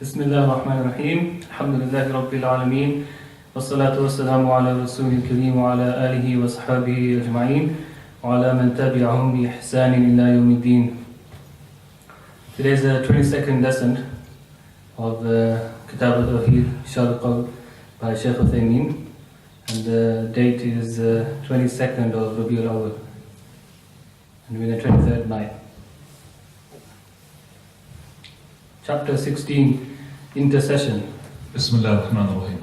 بسم الله الرحمن الرحيم الحمد لله رب العالمين والصلاة والسلام على رسول الكريم وعلى آله وصحبه أجمعين وعلى من تبعهم بإحسان إلى يوم الدين. Today is the 22nd lesson of Kitab Tawheed Sharq by Shaykh Uthaymeen, and the date is 22nd of Rabiul Awwal, and we're in the 23rd night. Chapter 16, Intercession. بسم الله الرحمن الرحيم.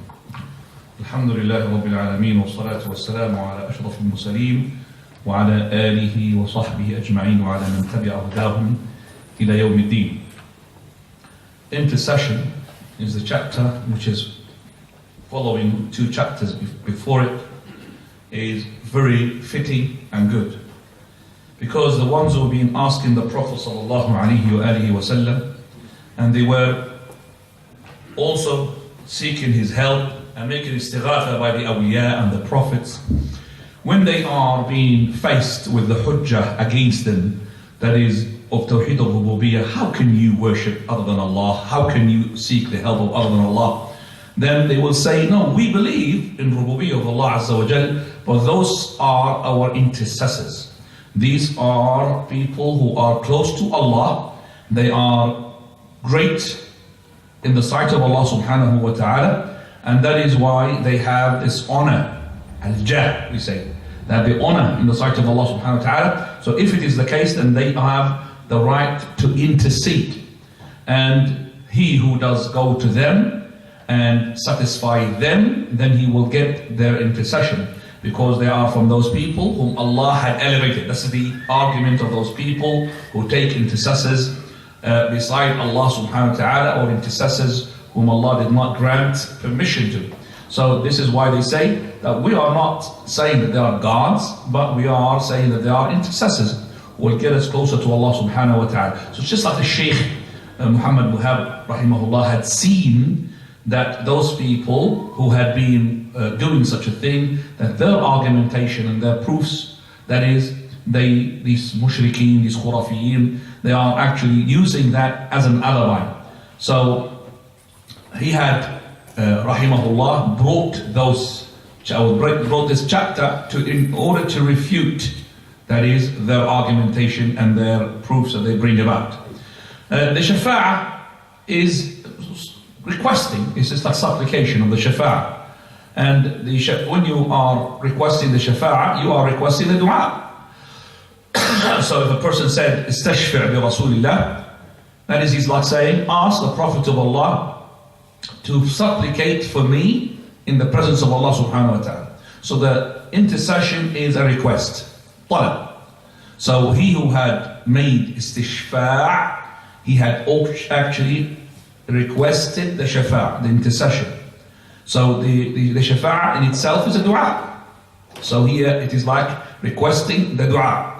الحمد لله رب العالمين والصلاة والسلام على أشرف المرسلين وعلى آله وصحبه أجمعين وعلى من تبع هداهم إلى يوم الدين. Intercession is the chapter which is following two chapters before it, is very fitting and good, because the ones who have been asking the Prophet sallallahu alaihi wasallam, and they were also seeking his help and making istighatha by the awliya and the prophets, when they are being faced with the hujjah against them, that is of Tawheed al-Rububiyyah, how can you worship other than Allah? How can you seek the help of other than Allah? Then they will say, no, we believe in Rububiyyah of Allah Azza wa Jal, but those are our intercessors. These are people who are close to Allah. They are great in the sight of Allah subhanahu wa ta'ala, and that is why they have this honor, al-jah, we say, they have the honor in the sight of Allah subhanahu wa ta'ala. So if it is the case, then they have the right to intercede, and he who does go to them and satisfy them, then he will get their intercession, because they are from those people whom Allah had elevated. That's the argument of those people who take intercessors beside Allah subhanahu wa ta'ala, or intercessors whom Allah did not grant permission to. So this is why they say that we are not saying that they are gods, but we are saying that they are intercessors who will get us closer to Allah subhanahu wa ta'ala. So it's just like the Shaykh Muhammad Muhab rahimahullah had seen that those people who had been doing such a thing, that their argumentation and their proofs, that is, these mushrikeen, these khurafiyin, they are actually using that as an alibi. So he had, rahimahullah, brought this chapter in order to refute, that is, their argumentation and their proofs that they bring about. The shafa'ah is requesting, it's just a supplication of the shafa'ah. And when you are requesting the shafa'ah, you are requesting the dua. So if a person said, istashfi' bi Rasulillah, that is, he's like saying, ask the Prophet of Allah to supplicate for me in the presence of Allah subhanahu wa ta'ala. So the intercession is a request, talab. So he who had made istishfa', he had actually requested the shafa', the intercession. So the shafa' in itself is a dua. So here it is like requesting the dua.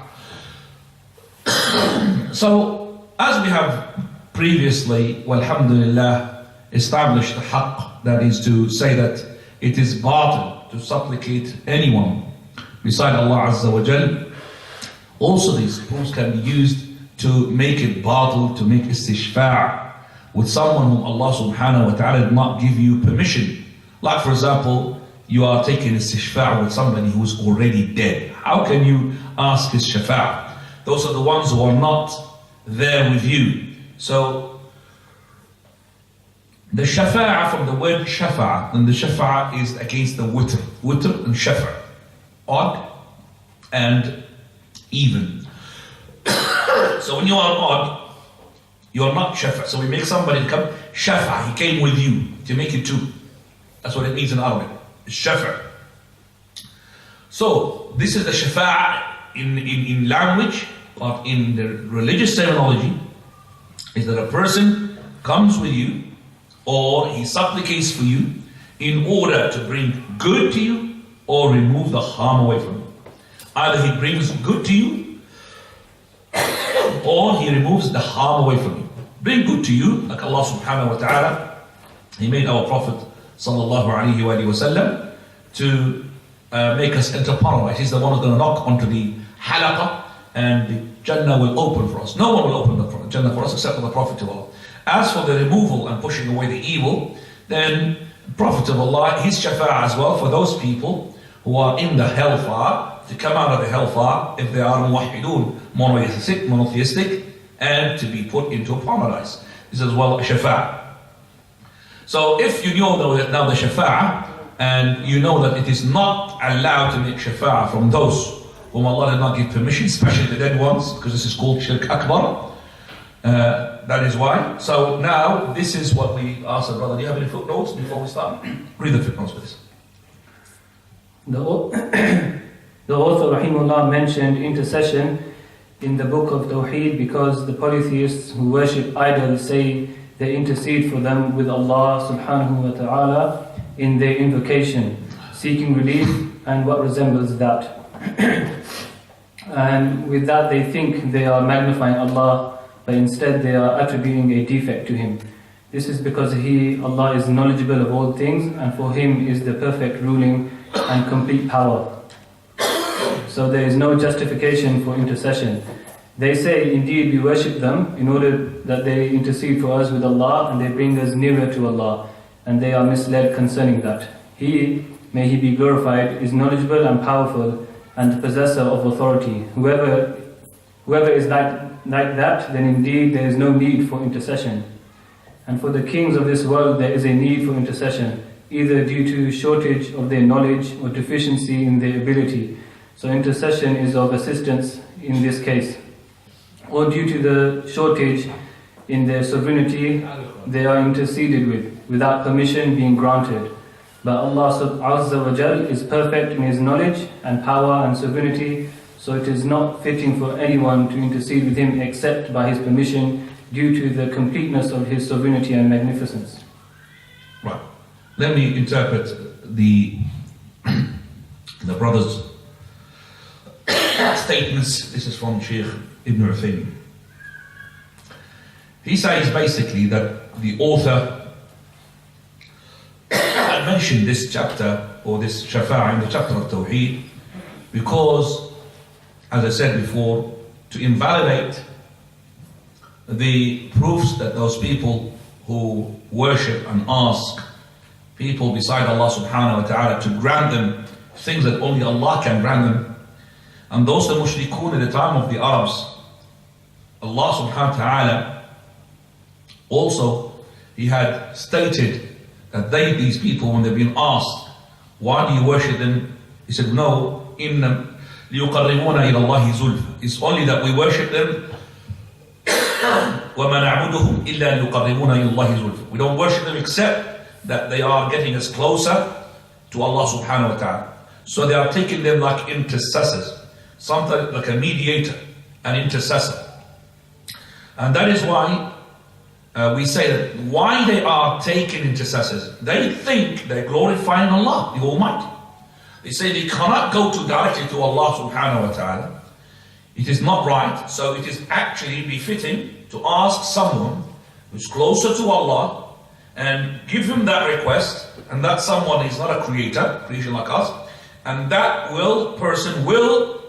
So as we have previously, walhamdulillah, established the haqq, that is to say that it is batil to supplicate anyone beside Allah Azza wa Jal. Also these proofs can be used to make it batil, to make istishfa' with someone whom Allah subhanahu wa ta'ala did not give you permission. Like for example, you are taking istishfa' with somebody who is already dead. How can you ask his shafa'? Those are the ones who are not there with you. So the shafa'a, from the word shafa'a, and the shafa'a is against the witr and shafa', odd and even. So when you are odd, you are not shafa'. So we make somebody come shafa', he came with you, to make it two. That's what it means in Arabic, shafa'. So this is the shafa'a in language, but in the religious terminology, is that a person comes with you, or he supplicates for you in order to bring good to you or remove the harm away from you. Either he brings good to you or he removes the harm away from you. Bring good to you, like Allah subhanahu wa ta'ala, He made our Prophet sallallahu alaihi wasallam to make us enter paradise. He's the one who's going to knock onto the halaqah, and the Jannah will open for us. No one will open the Jannah for us except for the Prophet of Allah. As for the removal and pushing away the evil, then Prophet of Allah, his shafa'ah as well for those people who are in the hellfire, to come out of the hellfire if they are muwahhidun, monotheistic, and to be put into a paradise. This is as well a shafa'ah. So if you know that now the shafa'ah, and you know that it is not allowed to make shafa'ah from those whom Allah did not give permission, especially the dead ones, because this is called shirk akbar. That is why. So now this is what we asked, brother. Do you have any footnotes before we start? Read the footnotes, please. The author, rahimahullah, mentioned intercession in the book of Tawheed because the polytheists who worship idols say they intercede for them with Allah subhanahu wa ta'ala in their invocation, seeking relief and what resembles that. And with that they think they are magnifying Allah, but instead they are attributing a defect to Him. This is because Allah is knowledgeable of all things, and for Him is the perfect ruling and complete power. So there is no justification for intercession. They say, indeed, we worship them in order that they intercede for us with Allah and they bring us nearer to Allah, and they are misled concerning that. He, may He be glorified, is knowledgeable and powerful and the possessor of authority. Whoever is like that, then indeed there is no need for intercession. And for the kings of this world there is a need for intercession, either due to shortage of their knowledge or deficiency in their ability. So intercession is of assistance in this case. Or due to the shortage in their sovereignty, they are interceded with, without permission being granted. But Allah Azza wa Jal is perfect in His knowledge and power and sovereignty, so it is not fitting for anyone to intercede with Him except by His permission, due to the completeness of His sovereignty and magnificence. Right. Let me interpret the brother's statements. This is from Sheikh Ibn Uthaymeen. He says basically that the author mentioned this chapter or this shafa'ah in the chapter of Tawheed because, as I said before, to invalidate the proofs that those people who worship and ask people beside Allah subhanahu wa ta'ala to grant them things that only Allah can grant them. And those the mushrikun at the time of the Arabs, Allah subhanahu wa ta'ala also, He had stated that these people, when they've been asked, why do you worship them? He said, no, إِنَّمْ لِيُقَرِّبُونَ إِلَى اللَّهِ زُلْفًا. It's only that we worship them. وَمَا نَعْبُدُهُمْ إِلَّا لِيُقَرِّبُونَ إِلَى اللَّهِ زُلْفًا. We don't worship them except that they are getting us closer to Allah subhanahu wa ta'ala. So they are taking them like intercessors, something like a mediator, an intercessor. And that is why we say that why they are taking intercessors. They think they're glorifying Allah, the Almighty. They say they cannot go directly to Allah subhanahu wa ta'ala. It is not right, so it is actually befitting to ask someone who's closer to Allah and give him that request, and that someone is not a creation like us, and that person will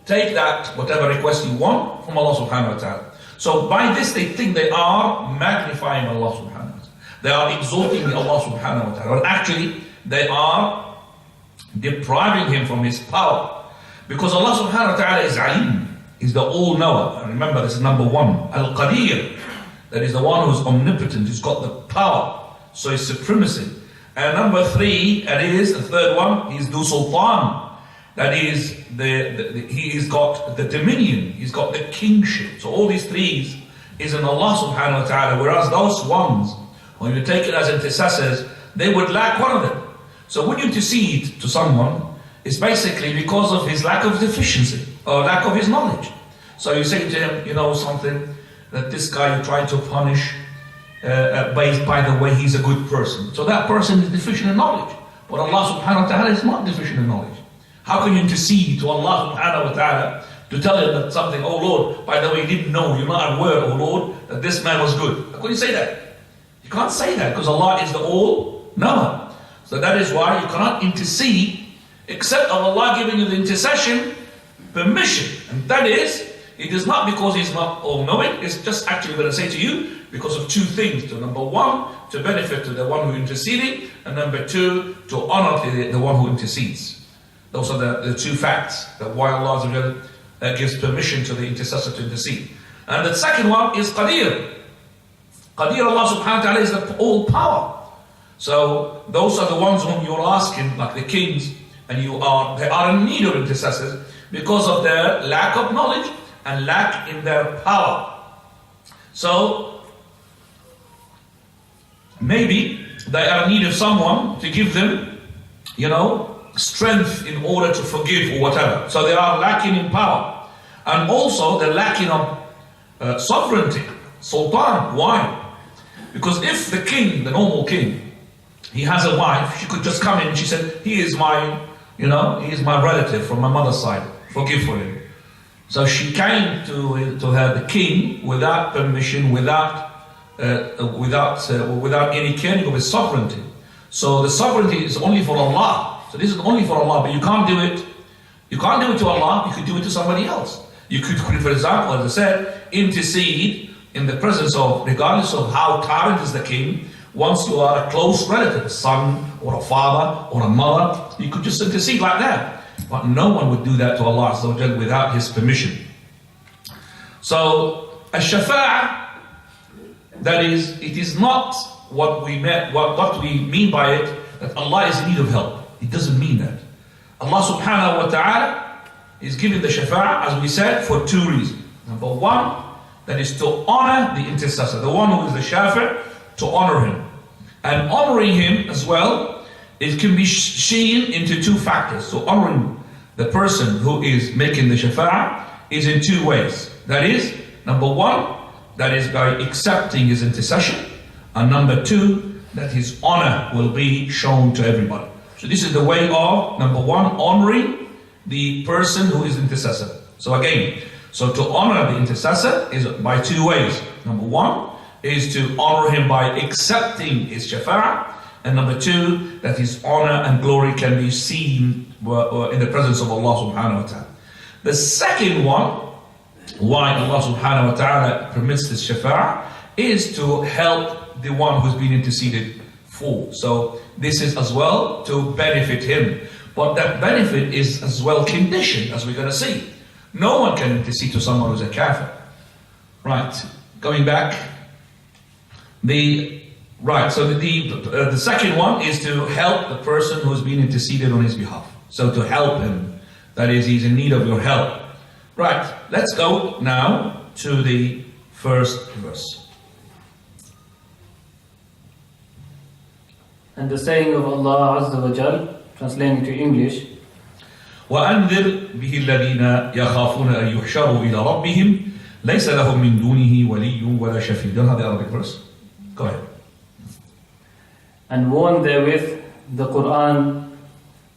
take that whatever request you want from Allah subhanahu wa ta'ala. So by this they think they are magnifying Allah subhanahu wa ta'ala. They are exalting Allah subhanahu wa ta'ala. But actually they are depriving Him from His power. Because Allah subhanahu wa ta'ala is Alim, is the all-knower. And remember, this is number one, Al-Qadir. That is the one who's omnipotent, who's got the power. So His supremacy. And number three, and it is the third one, He's Du Sultan. That is, He's got the dominion, He's got the kingship. So all these threes is in Allah subhanahu wa ta'ala. Whereas those ones, when you take it as intercessors, they would lack one of them. So when you intercede to someone, it's basically because of his lack of deficiency or lack of his knowledge. So you say to him, you know something, that this guy you try to punish by the way he's a good person. So that person is deficient in knowledge. But Allah subhanahu wa ta'ala is not deficient in knowledge. How can you intercede to Allah subhanahu wa ta'ala to tell him that something, oh Lord, by the way, you didn't know, you're not aware, oh Lord, that this man was good. How can you say that? You can't say that because Allah is the all-knower. So that is why you cannot intercede except of Allah giving you the intercession permission. And that is, it is not because he's not all-knowing, it's just actually going to say to you because of two things. So number one, to benefit to the one who interceding, and number two, to honor the one who intercedes. Those are the two facts that why Allah gives permission to the intercessor to intercede. And the second one is Qadir. Qadir, Allah subhanahu wa ta'ala is the all power. So those are the ones whom you're asking, like the kings, and they are in need of intercessors because of their lack of knowledge and lack in their power. So maybe they are in need of someone to give them, strength in order to forgive or whatever. So they are lacking in power. And also they're lacking of sovereignty, sultan. Why? Because if the king, the normal king, he has a wife, she could just come in and she said, he is my relative from my mother's side, forgive for him. So she came to her, the king, without permission, without any caring of his sovereignty. So the sovereignty is only for Allah. So this is only for Allah, but you can't do it. You can't do it to Allah, you could do it to somebody else. You could, for example, as I said, intercede in the presence of, regardless of how tyrant is the king, once you are a close relative, a son or a father or a mother, you could just intercede like that. But no one would do that to Allah Azza wa Jal without his permission. So, ash-shafa'ah, that is, it is not what we mean by it, that Allah is in need of help. It doesn't mean that. Allah subhanahu wa ta'ala is giving the shafa'ah, as we said, for two reasons. Number one, that is to honor the intercessor, the one who is the shafi', to honor him. And honoring him as well, it can be seen into two factors. So honoring the person who is making the shafa'ah is in two ways. That is, number one, that is by accepting his intercession. And number two, that his honor will be shown to everybody. So this is the way of, number one, honoring the person who is intercessor. So again, so to honor the intercessor is by two ways. Number one is to honor him by accepting his shafa'ah. And number two, that his honor and glory can be seen in the presence of Allah subhanahu wa ta'ala. The second one, why Allah subhanahu wa ta'ala permits this shafa'ah, is to help the one who's been interceded for. So this is as well to benefit him. But that benefit is as well conditioned, as we're going to see. No one can intercede to someone who's a kafir. Right, going back. The second one is to help the person who's been interceded on his behalf. So to help him, that is, he's in need of your help. Right, let's go now to the first verse. And the saying of Allah Azza wa Jal, translating to English, وأنذر به الذين يخافون أن يحشروا إلى ربهم ليس لهم من دونه ولي ولا شفيع. Don't have the Arabic verse? Go ahead. And warn therewith the Quran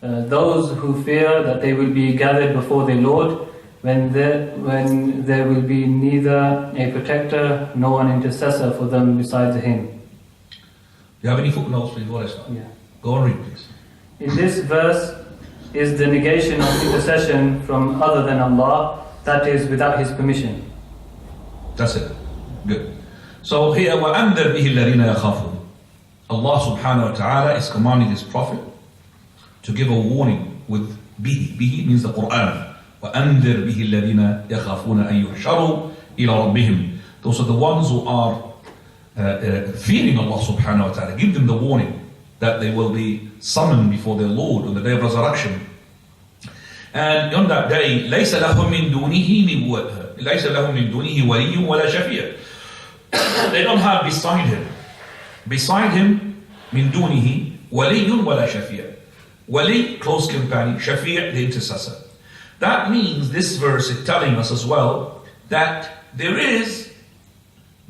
those who fear that they will be gathered before their Lord when there will be neither a protector nor an intercessor for them besides him. Do you have any footnotes, please? What is that? Yeah. Go and read, please. In this verse is the negation of intercession from other than Allah, that is without his permission. That's it. Good. So here, وَأَنذِرْ بِهِ الَّذِينَ يَخَافُونَ. Allah subhanahu wa ta'ala is commanding his prophet to give a warning with bihi. Bihi means the Quran. وَأَنذِرْ بِهِ الَّذِينَ يَخَافُونَ أَن يُحْشَرُوا إِلَى رَبِّهِمْ. Those are the ones who are fearing Allah subhanahu wa ta'ala. Give them the warning that they will be summoned before their Lord on the day of resurrection. And on that day, لَيْسَ لَهُم مِّن دُونِهِ وَلِيٌّ وَلَا شَفِيعٌ. They don't have beside him, مِن دُونِهِ وَلِيٌّ وَلَا شَفِيعٌ. Wali, close companion, Shafi', the intercessor. That means this verse is telling us as well that there is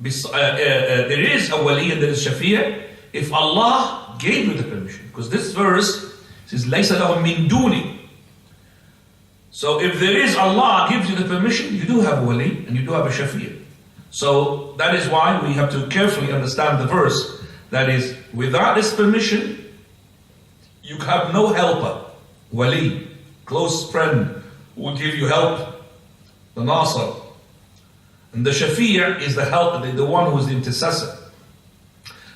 a wali and there is Shafi' if Allah gave you the permission. Because this verse says, لَيْسَ لَهُم مِّن دُونِهِ. So if there is Allah gives you the permission, you do have a wali and you do have a Shafi'. So that is why we have to carefully understand the verse. That is, without this permission, you have no helper, wali, close friend, who will give you help, the nasr, And the shafi' is the help, the one who is the intercessor.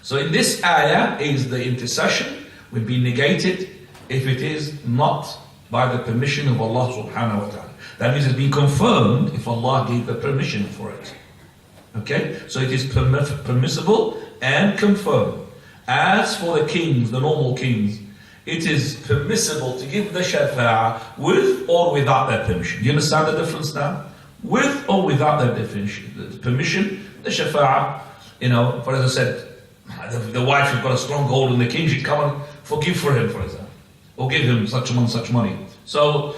So in this ayah is the intercession will be negated if it is not by the permission of Allah subhanahu wa ta'ala. That means it's been confirmed if Allah gave the permission for it. Okay? So it is permissible and confirmed. As for the kings, the normal kings, it is permissible to give the shafa'ah with or without their permission. Do you understand the difference now? With or without their permission, the shafa'ah, for as I said, the wife has got a strong hold on the king, she come and forgive for him, for example, or give him such money. So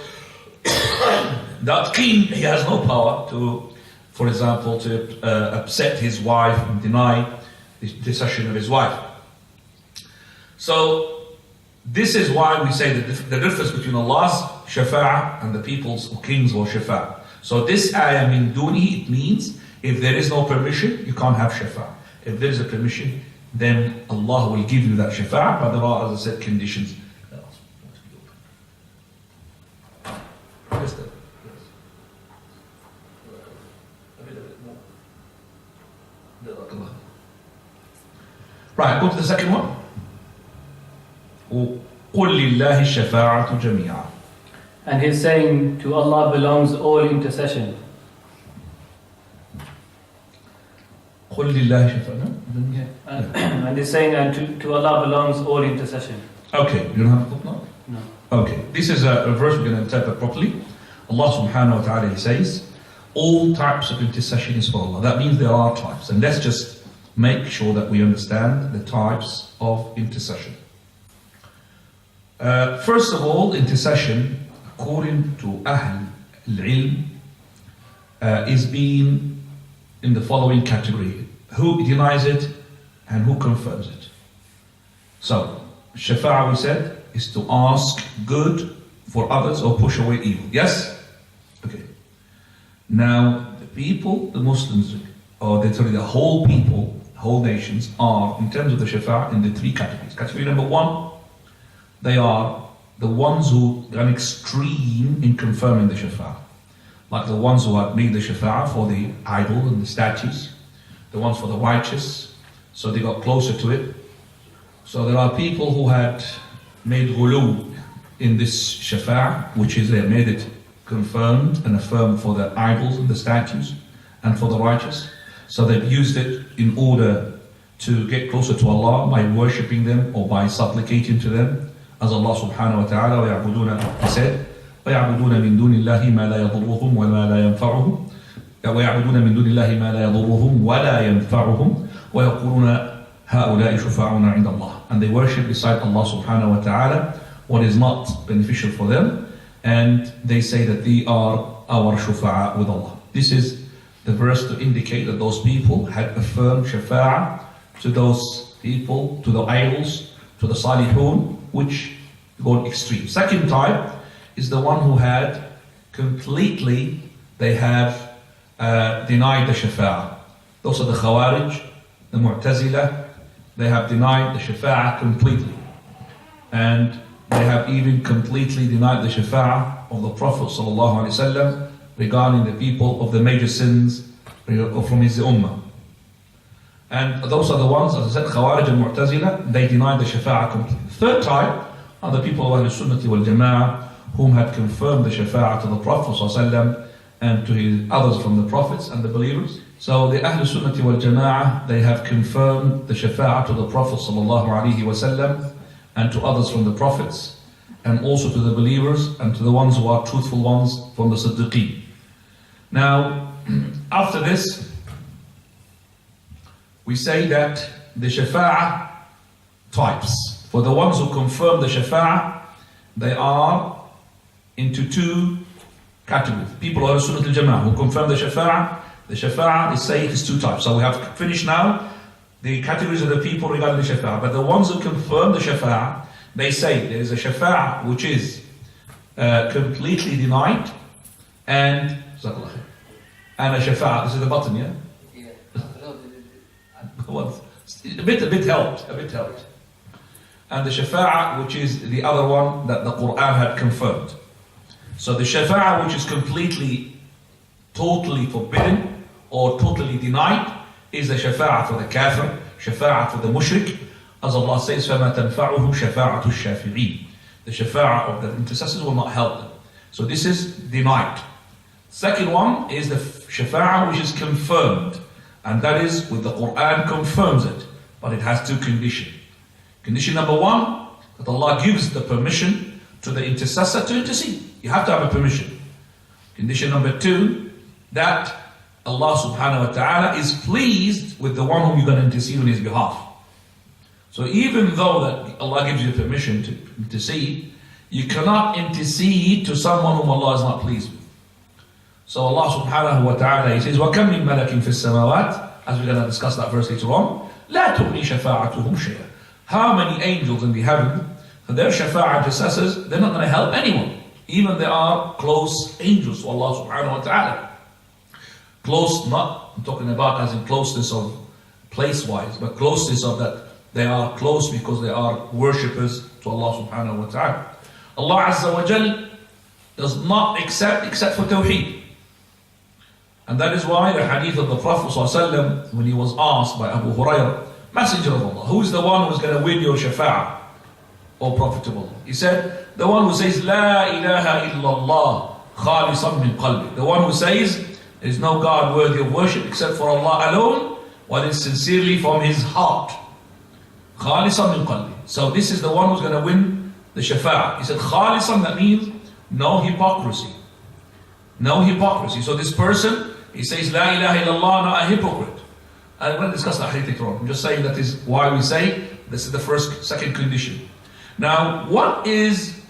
that king, he has no power to, for example, to upset his wife and deny the intercession of his wife. So this is why we say the difference between Allah's shafa'ah and the people's or kings or shafa'ah. So this ayah min dunihi, it means if there is no permission, you can't have shafa'ah. If there is a permission, then Allah will give you that shafa'ah, but there are, as I said, conditions. Right, go to the second one. قُلْ لِلَّهِ الشَّفَاعَةُ جَمِيعًا. And he's saying, to Allah belongs all intercession. قُلْ لِلَّهِ الشَّفَاعَةُ. And he's saying, and to Allah belongs all intercession. Okay, you don't have a footnote? No. Okay, this is a verse we're going to interpret properly. Allah subhanahu wa ta'ala, He says, all types of intercession is for Allah. That means there are types. And let's just make sure that we understand the types of intercession. First of all, intercession, according to Ahl al-Ilm, is being in the following category. Who denies it and who confirms it. So, shafa'ah, we said, is to ask good for others or push away evil. Yes? Okay. Now, the people, the Muslims, or the whole people, whole nations are, in terms of the shafa'ah, in the three categories. Category number one, they are the ones who are extreme in confirming the shafa'ah. Like the ones who have made the shafa'ah for the idol and the statues, the ones for the righteous, so they got closer to it. So there are people who had made ghulu in this shafa'ah, which is they made it confirmed and affirmed for the idols and the statues and for the righteous. So they've used it in order to get closer to Allah by worshipping them or by supplicating to them. As Allah subhanahu wa ta'ala, He said, وَيَعْبُدُونَ مِن دُونِ اللَّهِ مَا لَا يَضُرُّهُمْ وَمَا لَا يَنْفَعُهُمْ وَيَعْبُدُونَ مِن دُونِ اللَّهِ مَا لَا يَضُرُّهُمْ وَلَا يَنْفَعُهُمْ وَيَقُولُونَ هَؤُلَاءِ شُفَعُونَ عِنْدَ اللَّهِ. And they worship beside Allah subhanahu wa ta'ala what is not beneficial for them, and they say that they are our shufa'a with Allah. This is the verse to indicate that those people had affirmed shafa'ah to those people, to the idols, to the salihun, which go extreme. Second type is the one who had completely, they have denied the shafa'ah. Those are the Khawarij, the Mu'tazila, they have denied the shafa'ah completely. And they have even completely denied the shafa'ah of the Prophet ﷺ regarding the people of the major sins from his ummah. And those are the ones, as I said, Khawarij and Mu'tazila, they denied the shafa'ah completely. Third type are the people of Ahl-Sunnah wal Jama'ah, whom had confirmed the shafa'ah to the Prophet ﷺ and to his others from the prophets and the believers. So the Ahl-Sunnah wal Jama'ah, they have confirmed the shafa'ah to the Prophet ﷺ and to others from the prophets, and also to the believers and to the ones who are truthful ones from the Siddiqeen. Now, after this, we say that the shafa'ah types. For the ones who confirm the shafa'ah, they are into two categories. People who are Sunnah al-Jama'ah, who confirm the shafa'ah, they say it is two types. So we have finished now the categories of the people regarding the shafa'ah. But the ones who confirm the shafa'ah, they say there is a shafa'ah which is completely denied, and a shafa'ah, this is the button, yeah? A bit helped. And the shafa'ah, which is the other one that the Quran had confirmed. So the shafa'ah which is completely, totally forbidden or totally denied is the shafa'ah for the kafir, shafa'ah for the mushrik. As Allah says, فَمَا تَنْفَعُهُمْ شَفَاعَةُ الشَّافِعِينَ. The shafa'ah of the intercessors will not help them. So this is denied. Second one is the shafa'ah which is confirmed. And that is with the Quran confirms it. But it has two conditions. Condition number one, that Allah gives the permission to the intercessor to intercede. You have to have a permission. Condition number two, that Allah subhanahu wa ta'ala is pleased with the one whom you're going to intercede on his behalf. So even though that Allah gives you permission to intercede, you cannot intercede to someone whom Allah is not pleased with. So Allah subhanahu wa ta'ala, he says, وَكَمْ مِن مَلَكٍ فِي السَّمَاوَاتِ, as we're going to discuss that verse later on, لَا تُغْنِي شَفَاعَتُهُمْ شَيْئًا. How many angels in the heaven, their shafa'ah intercessors, they're not going to help anyone. Even they are close angels to Allah subhanahu wa ta'ala. Close, not, I'm talking about as in closeness of place-wise, but closeness of that they are close because they are worshippers to Allah subhanahu wa ta'ala. Allah Azza wa Jal does not accept except for Tawheed. And that is why the hadith of the Prophet ﷺ, when he was asked by Abu Hurairah, Messenger of Allah, who is the one who is going to win your shafa'ah, O Prophet of Allah? He said, the one who says, La ilaha illallah, khalisan min qalbi. The one who says, there is no God worthy of worship except for Allah alone, while it's sincerely from his heart. Khalisan min qalbi. So this is the one who's going to win the shafa'ah. He said, khalisan, that means no hypocrisy. No hypocrisy. So this person, he says, La ilaha illallah, not a hypocrite. And we'll discuss that hadith later on. I'm just saying that is why we say this is the second condition. Now, what is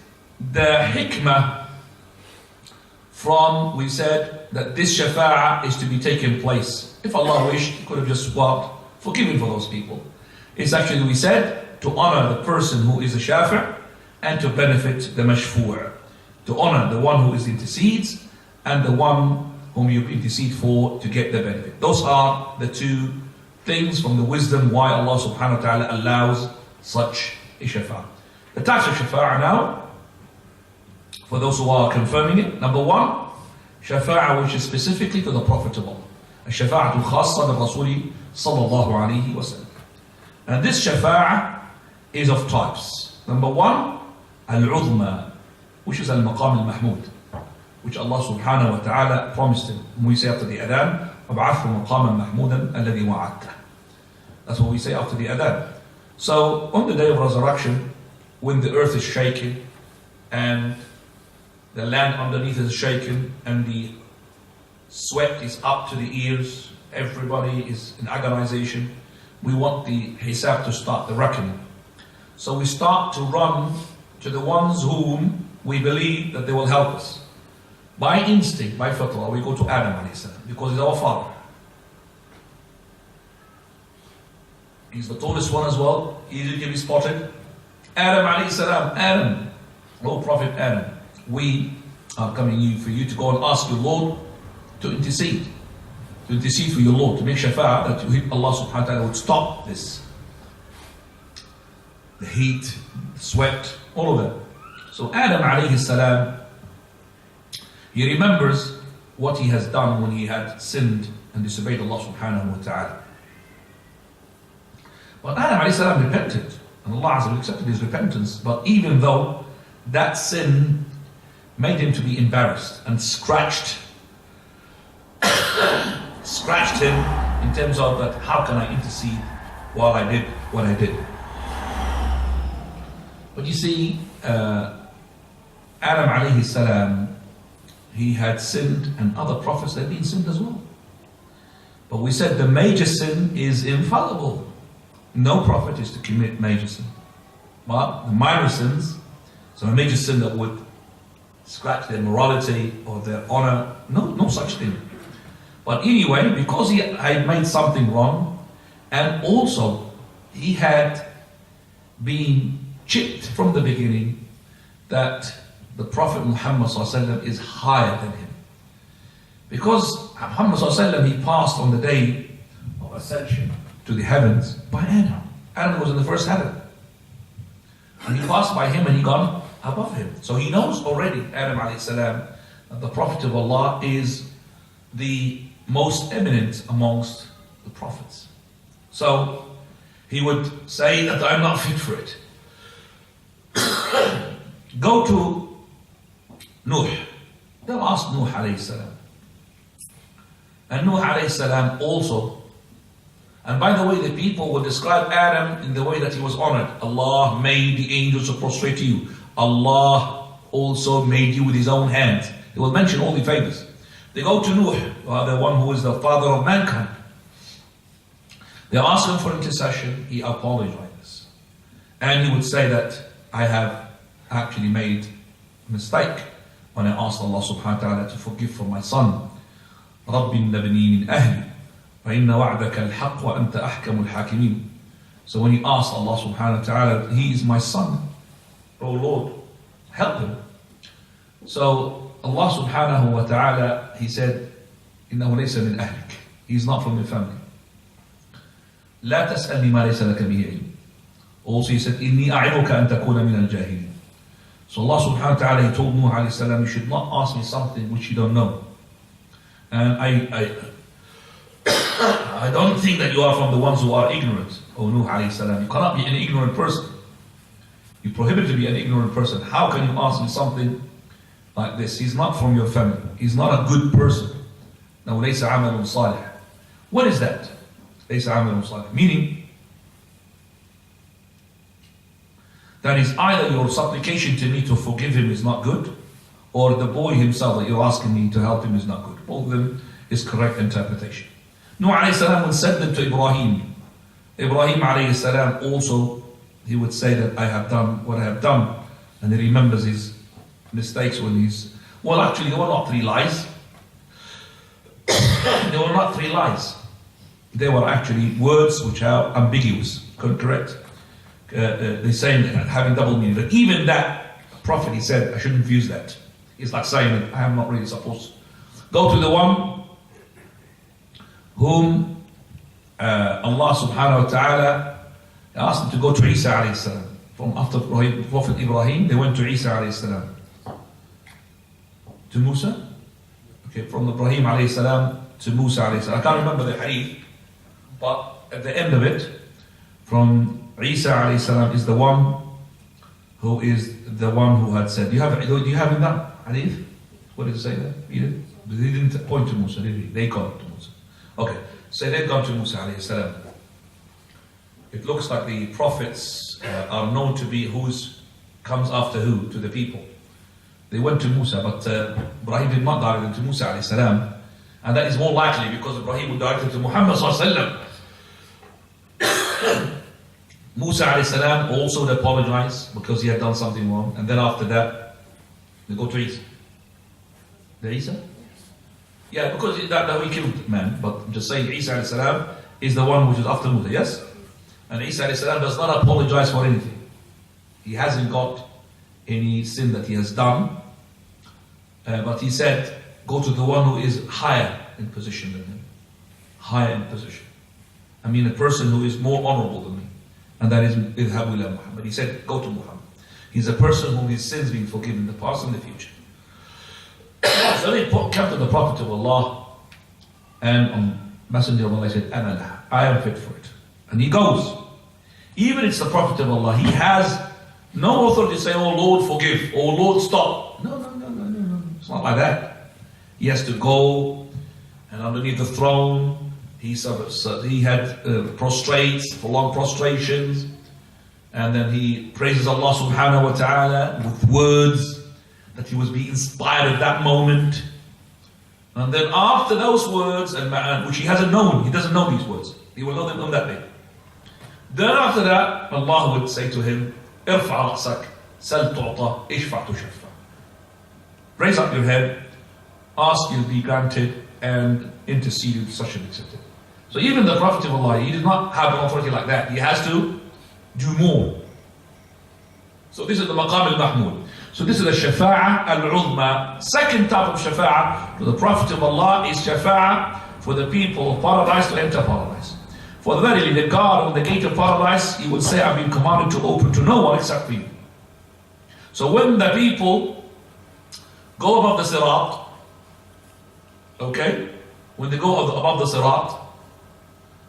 the hikmah from, we said, that this shafa'ah is to be taken place? If Allah wished, He could have just forgiven for those people. It's actually, we said, to honor the person who is a shafi' and to benefit the mashfu'. To honor the one who is intercedes and the one whom you intercede for to get the benefit. Those are the two things from the wisdom why Allah subhanahu wa ta'ala allows such a shafa'ah. The types of shafa'ah now, for those who are confirming it. Number one, shafa'ah which is specifically to the Prophet of Allah. الشفاعة الخاصة للرسول صلى الله عليه وسلم. And this shafa'ah is of types. Number one, al-udhma, which is al-maqam al-mahmud, which Allah subhanahu wa ta'ala promised him. When we say after the adhan, وَبَعَثْهُ مَقَامًا مَحْمُودًا الَّذِي وَعَدْتَهُ. That's what we say after the adhan. So on the day of resurrection, when the earth is shaking and the land underneath is shaken and the sweat is up to the ears, everybody is in agonization, we want the hisab to start, the reckoning. So we start to run to the ones whom we believe that they will help us. By instinct, by fitrah, we go to Adam alayhi salam, because he's our father. He's the tallest one as well, easily to be spotted. Adam alayhi salam, Adam, O Prophet Adam, we are coming for you to go and ask your Lord to intercede. To intercede for your Lord, to make shafa'ah that Allah subhanahu wa ta'ala would stop this. The heat, the sweat, all of that. So Adam alayhi salam, he remembers what he has done when he had sinned and disobeyed Allah subhanahu wa ta'ala. But Adam alayhi salam repented, and Allah Azza wa Jalla accepted his repentance. But even though that sin made him to be embarrassed and scratched him in terms of that, how can I intercede while I did what I did? But you see, Adam alayhi salam, he had sinned, and other prophets had been sinned as well. But we said the major sin is infallible. No prophet is to commit major sin. But the minor sins, so a major sin that would scratch their morality or their honor, no such thing. But anyway, because he had made something wrong, and also he had been chipped from the beginning that the Prophet Muhammad is higher than him. Because Muhammad he passed on the day of ascension to the heavens by Adam. Adam was in the first heaven. And he passed by him and he gone above him. So he knows already, Adam alayhi salam, that the Prophet of Allah is the most eminent amongst the prophets. So he would say that I'm not fit for it. Go to Nuh. They'll ask Nuh alayhi salam. And Nuh alayhi salam also. And by the way, the people will describe Adam in the way that he was honored. Allah made the angels to prostrate to you. Allah also made you with his own hands. They will mention all the favors. They go to Nuh, the one who is the father of mankind. They ask him for intercession. He apologizes. And he would say that I have actually made a mistake when I asked Allah subhanahu wa ta'ala to forgive for my son. رَبِّ نَبْنِي مِنْ أَهْلِ فَإِنَّ وَعْدَكَ الْحَقُّ وَأَنْتَ أَحْكَمُ الْحَاكِمِينَ. So when he asked Allah subhanahu wa ta'ala, he is my son. Oh Lord, help him. So Allah subhanahu wa ta'ala, he said, إِنَّهُ لَيْسَ مِنْ أَهْلِكَ. He is not from your family. لا تسألني ما ليس لك به علم. Also he said, إِنِّي أَعِظُكَ أَن تَكُونَ مِنَ الْجَاهِلِينَ. So Allah subhanahu wa ta'ala, he told Nuh alayhi salam, you should not ask me something which you don't know. And I don't think that you are from the ones who are ignorant, O Nuh alayhi salam. You cannot be an ignorant person. You prohibit to be an ignorant person. How can you ask me something like this? He's not from your family. He's not a good person. Now, لَيْسَ عَمَلٌ صَالِحٌ. What is that? لَيْسَ عَمَلٌ صَالِحٌ. Meaning, that is either your supplication to me to forgive him is not good, or the boy himself that you're asking me to help him is not good. Both of them is correct interpretation. Nuh alayhi salam would send them to Ibrahim. Ibrahim alayhi salam also, he would say that I have done what I have done. And he remembers his mistakes when he's... Well, actually, there were not 3 lies. There were not 3 lies. They were actually words which are ambiguous, correct? They say having double meaning. But even that prophet, he said, I shouldn't use that. It's like saying that I am not really supposed to. Go to the one whom Allah subhanahu wa ta'ala asked them to go to Isa alayhi salam. From after Prophet Ibrahim, they went to Isa alayhi salam. To Musa? Okay, from Ibrahim alayhi salam to Musa alayhi salam. I can't remember the hadith, but at the end of it, from Isa alayhi salam is the one who had said, do you have in that hadith? What did it say there? They didn't point to Musa, did he? They got to Musa. Okay, so they've gone to Musa alayhi salam. It looks like the prophets are known to be who's comes after who to the people. They went to Musa, but Ibrahim did not direct them to Musa alayhi salam. And that is more likely because Ibrahim would direct them to Muhammad sallallahu alaihi wasallam. Musa alayhi salam also would apologize because he had done something wrong. And then after that, they go to Isa. The Isa? Yeah, because that he killed man. But I'm just saying Isa alayhi salam is the one which is after Musa, yes? And Isa alayhi salam does not apologize for anything. He hasn't got any sin that he has done. But he said, go to the one who is higher in position than him. Higher in position. I mean a person who is more honorable than me. And that is Idhabu ila Muhammad. He said, go to Muhammad. He's a person whom his sins being forgiven in the past and the future. So they come to the Prophet of Allah, and Messenger of Allah said, Ana laha, I am fit for it. And he goes. Even it's the Prophet of Allah, he has no authority to say, oh Lord, forgive, oh Lord, stop. No. It's not like that. He has to go, and underneath the throne, he had prostrates for long prostrations, and then he praises Allah subhanahu wa ta'ala with words that he was being inspired at that moment. And then after those words, which he hasn't known, he doesn't know these words, he will know them on that day. Then after that, Allah would say to him, ارفع رأسك سل تعطى اشفع تشفع. Raise up your head, ask you'll be granted, and intercede with such an accepted. So even the Prophet of Allah, he did not have an authority like that. He has to do more. So this is the maqam al-mahmud. So this is the shafa'ah al-uzma. Second type of shafa'ah for the Prophet of Allah is shafa'ah for the people of paradise to enter paradise. For verily the guard on the gate of paradise, he would say, I've been commanded to open to no one except for you. So when the people go above the sirat, okay, when they go above the sirat,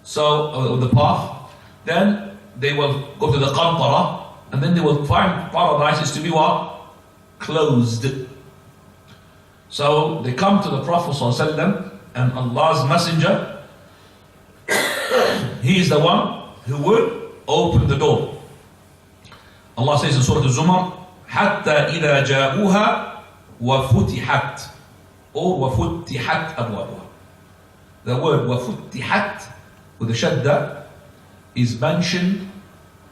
so the path, then they will go to the qantara, and then they will find paradise is to be what? Closed. So they come to the Prophet ﷺ, and Allah's Messenger, He is the one who would open the door. Allah says in Surah Al-Zumar, حَتَّى إِذَا جَاءُوهَا وَفُتِحَتْ, or وَفُتِحَتْ أَبْوَابُهَا. The word وَفُتِحَتْ with the shadda is mentioned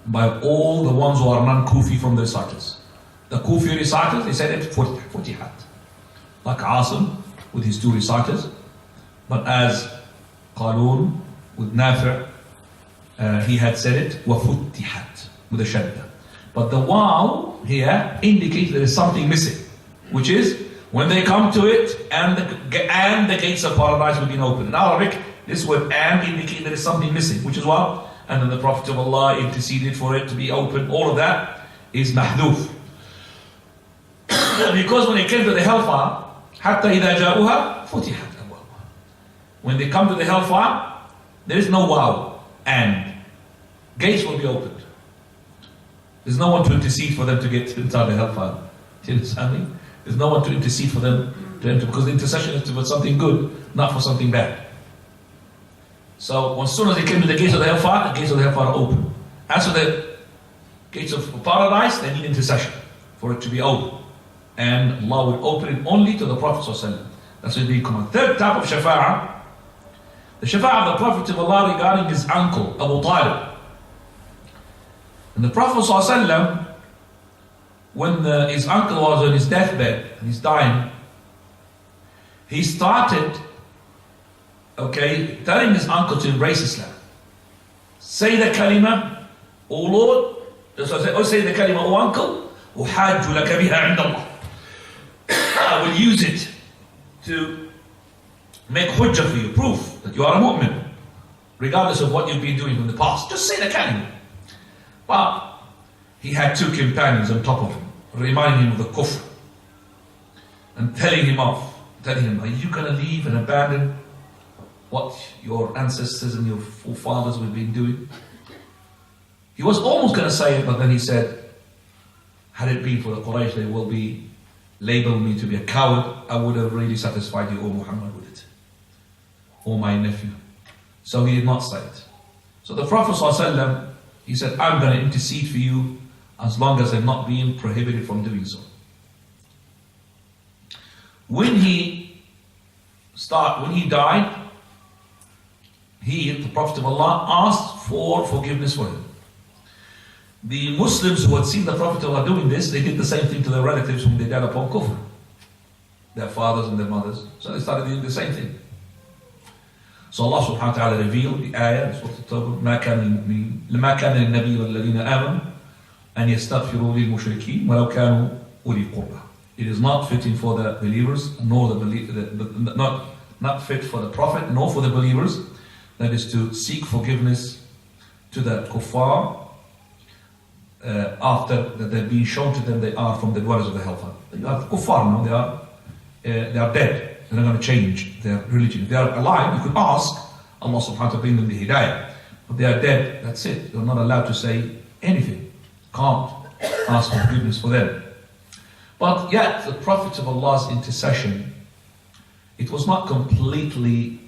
by all the ones who are non-Kufi from the reciters. The Kufi reciters, they said it futihat, like Asim with his two reciters. But as Qalun with Nafi', he had said it وَفُتِحَتْ with a shadda. But the waw here indicates there is something missing, which is when they come to it and the gates of paradise will be opened. In Arabic, this word and indicates there is something missing, which is what? And then the Prophet of Allah interceded for it to be open. All of that is mahdoof. Because when they came to the hellfire, حَتَّى إِذَا جَاءُوهَا فُتِحَتْ أَبْوَابُهَا. When they come to the hellfire, there is no waw, and gates will be opened. There's no one to intercede for them to get inside the hellfire. Do you understand me? There's no one to intercede for them to enter, because the intercession is for something good, not for something bad. So as soon as they came to the gates of the hellfire are open. As for the gates of paradise, they need intercession for it to be open. And Allah will open it only to the Prophet ﷺ. That's what being commanded. Third type of shafa'ah, the shafa'ah of the Prophet of Allah regarding his uncle, Abu Talib. And the Prophet ﷺ, when his uncle was on his deathbed and he's dying, he started telling his uncle to embrace Islam. Say the kalima, O Lord, say the kalima, O uncle, أُحَاجُّ لَكَ بِهَا عِنْدَ اللَّهِ. I will use it to make hujjah for you, proof that you are a mu'min, regardless of what you've been doing in the past. Just say the kalima. But he had two companions on top of him, reminding him of the kufr, and telling him, are you going to leave and abandon what your ancestors and your forefathers have been doing? He was almost going to say it, but then he said, had it been for the Quraysh, they will be labeled me to be a coward, I would have really satisfied you, O Muhammad, with it, O my nephew. So he did not say it. So the Prophet ﷺ, he said, I'm going to intercede for you as long as I'm not being prohibited from doing so. When he died, the Prophet of Allah, asked for forgiveness for him. The Muslims who had seen the Prophet of Allah doing this, they did the same thing to their relatives whom they died upon kufr, their fathers and their mothers. So they started doing the same thing. So Allah subhanahu wa ta'ala revealed the ayah in Surah Al-Tawbah, مَا كَانَ لِلنَّبِيِّ وَالَّذِينَ آمَنُوا أَنْ يَسْتَغْفِرُوا لِلْمُشْرِكِينَ وَلَوْ كَانُوا أُولِي قُرْبَى. It is not fitting for the believers, nor not fit for the Prophet, nor for the believers, that is to seek forgiveness to the kuffar after that they've been shown to them they are from the dwellers of the hellfire. They are kuffar now, they are dead. They're not going to change their religion. If they are alive, you could ask Allah subhanahu wa ta'ala to bring them the hidayah. But they are dead, that's it. You're not allowed to say anything. Can't ask for forgiveness for them. But yet, the Prophet of Allah's intercession, it was not completely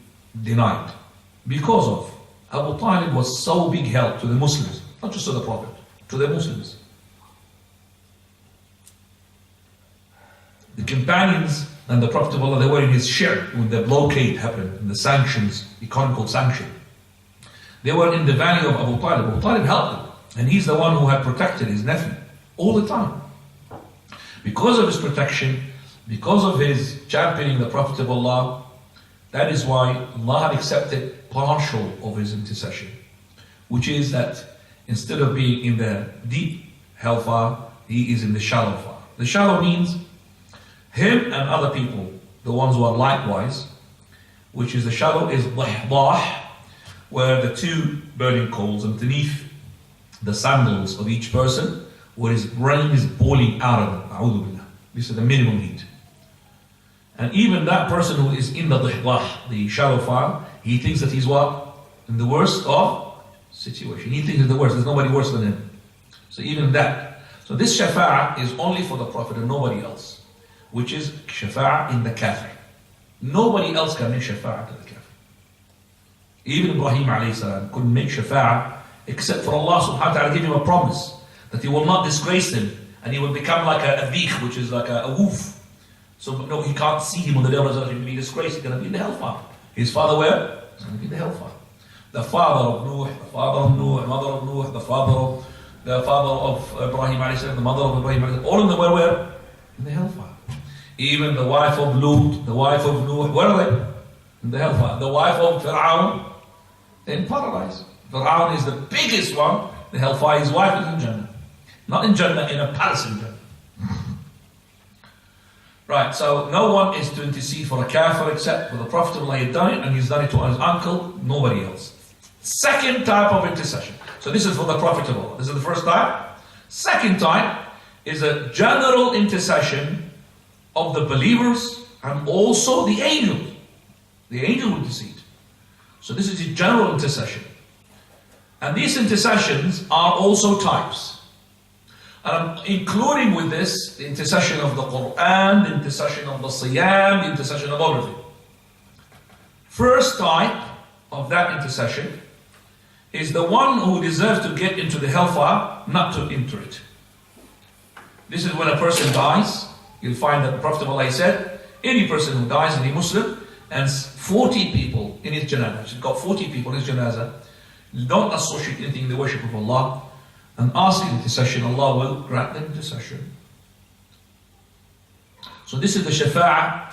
denied. Because of Abu Talib was so big help to the Muslims, not just to the Prophet, to the Muslims. The companions and the Prophet of Allah, they were in his share when the blockade happened, and the sanctions, economical sanction. They were in the valley of Abu Talib. Abu Talib helped them, and he's the one who had protected his nephew all the time. Because of his protection, because of his championing the Prophet of Allah, that is why Allah had accepted partial of his intercession, which is that instead of being in the deep hellfire, he is in the shallow fire. The shallow means him and other people, the ones who are likewise, which is the shallow is ضحضاح, where the two burning coals underneath the sandals of each person, where his brain is boiling out of them. This is the minimum heat. And even that person who is in the dhihdah, the shallow file, he thinks that he's what? In the worst of situation. He thinks he's the worst. There's nobody worse than him. So even that. So this shafa'ah is only for the Prophet and nobody else. Which is shafa'ah in the kafir. Nobody else can make shafa'ah to the kafir. Even Ibrahim alayhi salam couldn't make shafa'ah except for Allah subhanahu wa ta'ala give him a promise that he will not disgrace him and he will become like a dhikh, which is like a wolf. So no, he can't see him on the day of resurrection to be disgraced. He's going to be in the hellfire. His father where? He's going to be in the hellfire. The father of Nuh, the father of Nuh, the mother of Nuh, the father of Ibrahim alayhi salam, the mother of Ibrahim alayhi salam, all of them were where? In the hellfire. Even the wife of Lut, the wife of Nuh, where are they? In the hellfire. The wife of Fir'aun, in paradise. Fir'aun is the biggest one. The hellfire, his wife is in Jannah. Not in Jannah, in a palace in Jannah. Right, so no one is to intercede for a kafir except for the Prophet of Allah. He had done it and he's done it to his uncle, nobody else. Second type of intercession. So this is for the Prophet of Allah. This is the first type. Second type is a general intercession of the believers and also the angels. The angel will intercede. So this is a general intercession. And these intercessions are also types. And I'm including with this the intercession of the Quran, the intercession of the Siyam, the intercession of everything. First type of that intercession is the one who deserves to get into the hellfire, not to enter it. This is when a person dies. You'll find that the Prophet of Allah said, any person who dies, any Muslim, and 40 people in his janazah, he's got 40 people in his janazah, don't associate anything in the worship of Allah, and ask intercession, Allah will grant them intercession. So this is the shafa'ah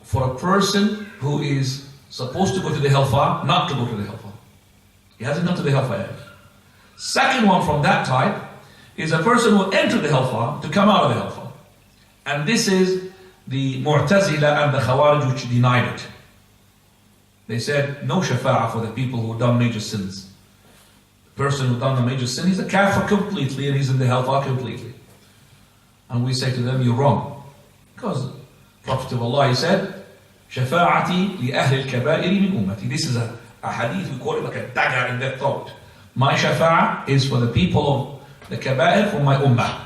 for a person who is supposed to go to the hellfire, not to go to the hellfire. He hasn't gone to the hellfire yet. Second one from that type is a person who entered the hellfire to come out of the hellfire. And this is the Mu'tazila and the Khawarij which denied it. They said no shafa'ah for the people who have done major sins. Person who done the major sin, he's a kafir completely and he's in the hellfire completely. And we say to them, you're wrong. Because the Prophet of Allah, he said, Shafa'ati li ahli al-kaba'iri min ummati. This is a hadith, we call it like a dagger in their throat. My shafa'ah is for the people of the kaba'ir from my ummah.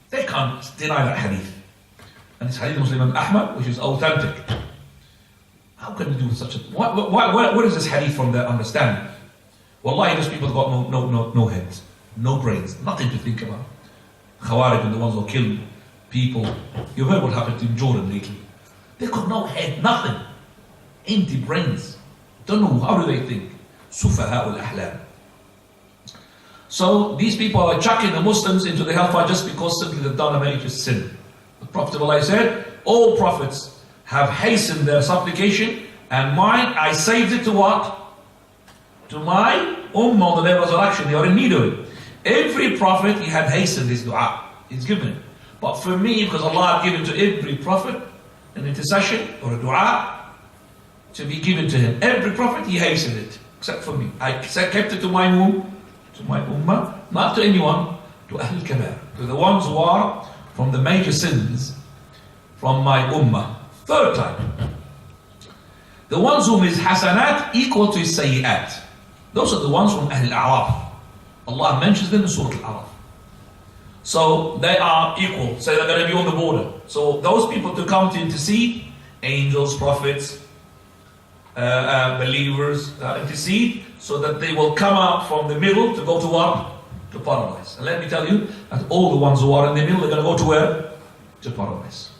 They can't deny that hadith. And it's hadith Muslim and Ahmad, which is authentic. How can you do such a... What is this hadith from their understanding? Wallahi, those people have got no heads, no brains, nothing to think about. Khawarij and the ones who kill people. You've heard what happened in Jordan lately. They've got no head, nothing. Empty brains. Don't know, how do they think? Sufaha al-ahlam. So these people are chucking the Muslims into the hellfire just because simply they've done a major sin. The Prophet of Allah said, all prophets have hastened their supplication, and mine, I saved it to what? To my ummah on the day of resurrection. They are in need of it. Every prophet, he had hastened his dua. He's given it. But for me, because Allah had given to every prophet an intercession or a dua to be given to him. Every prophet, he hastened it. Except for me. I kept it to my ummah, not to anyone, to Ahl Kabair, to the ones who are from the major sins from my ummah. Third type. The ones whom his hasanat equal to his sayyat. Those are the ones from Ahl al-A'raf. Allah mentions them in Surah Al-A'raf. So they are equal. So they're going to be on the border. So those people to come to intercede, angels, prophets, believers, intercede, so that they will come out from the middle to go to what? To paradise. And let me tell you that all the ones who are in the middle are going to go to where? To paradise.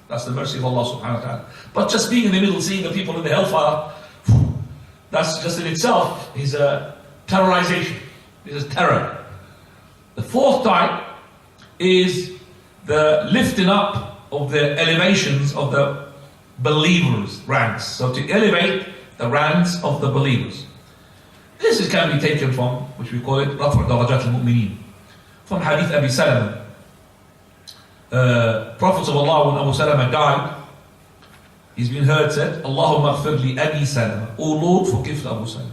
That's the mercy of Allah subhanahu wa ta'ala. But just being in the middle, seeing the people in the hellfire, that's just in itself is a terrorization. This is terror. The fourth type is the lifting up of the elevations of the believers' ranks. So to elevate the ranks of the believers. This can be taken from, which we call it, رفع درجات المؤمنين. From Hadith Abi Salama. Prophets of Allah, when Abu Salama died, he's been heard said, Allahumma aghfir li Abi Salama. O Lord, forgive Abu Salama.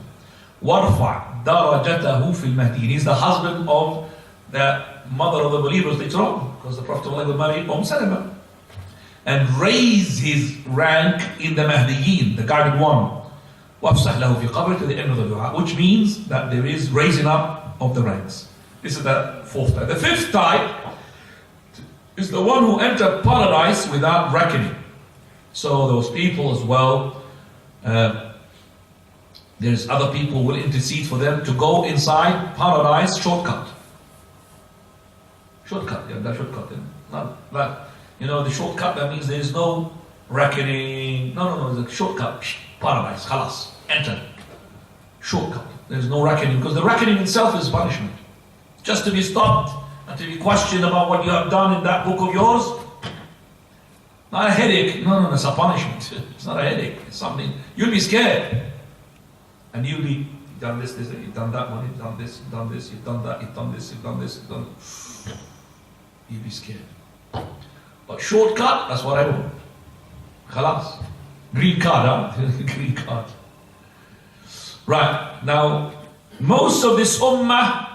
Warfa' darajatahu fil mahdiyin. He's the husband of the mother of the believers later on, because the Prophet of Allah would marry Salama. and raise his rank in the Mahdiyin, the guarded one. وَافْسَحْ لَهُ فِي قَبْرِ, to the end of the dua, which means that there is raising up of the ranks. This is the fourth type. The fifth type is the one who entered paradise without reckoning. So those people as well, there's other people will intercede for them to go inside paradise shortcut. Shortcut, yeah, that shortcut. Not that, the shortcut, that means there is no reckoning. No, the shortcut, paradise, khalas, enter. Shortcut. There's no reckoning, because the reckoning itself is punishment. Just to be stopped and to be questioned about what you have done in that book of yours. Not a headache. No, it's a punishment. It's not a headache. It's something. You'll be scared. And you'll be, you've done this, you've done that one, you've done this, you've done this, you've done that, you've done this, you've done this, you've done this. You'll be scared. But shortcut, that's what I want. Khalas. Green card, huh? Green card. Right, now, most of this ummah,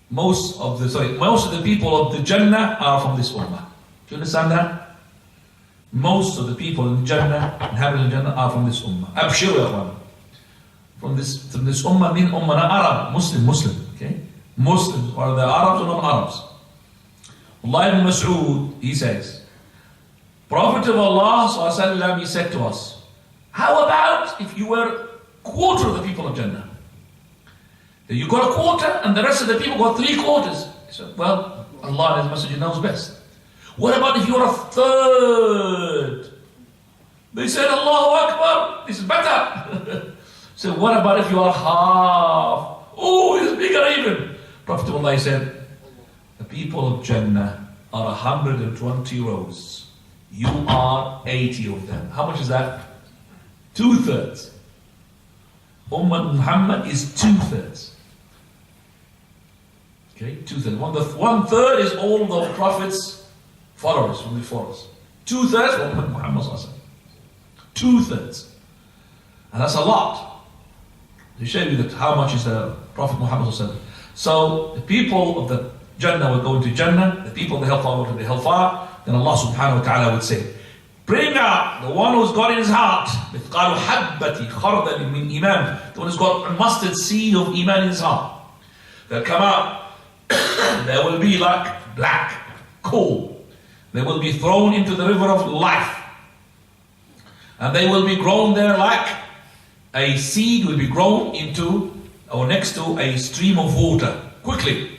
most of the people of the Jannah are from this ummah. Do you understand that? Most of the people in Jannah, inhabitants of Jannah, are from this ummah. Abshiru ya ikhwan. From this ummah, mean ummah, not Arab, Muslim, okay? Muslims, or the Arabs or non-Arabs. Allah ibn Mas'ud, he says, Prophet of Allah, he said to us, how about if you were quarter of the people of Jannah? Then you got a quarter and the rest of the people got 3/4. He said, well, Allah and His Messenger knows best. What about if you're a third? They said, Allahu Akbar, this is better. So what about if you are half? Oh, it's bigger even. Prophet of Allah said, the people of Jannah are 120 rows. You are 80 of them. How much is that? 2/3. Ummah Muhammad is 2/3. Okay, 2/3. 1/3 is all the Prophet's followers, from the followers. 2/3 for Ummah Muhammad. 2/3. And that's a lot. To show you that how much is the Prophet Muhammad. So the people of the Jannah will go into Jannah, the people of the hellfire will go to the hellfire. Then Allah subhanahu wa ta'ala would say, bring out the one who's got in his heart, مِثْقَالُ حَبَّةِ خَرْدَلٍ مِّنْ إِيمَانٍ, the one who's got a mustard seed of iman in his heart. They'll come out, they will be like black coal. They will be thrown into the river of life. And they will be grown there like a seed will be grown into or next to a stream of water quickly.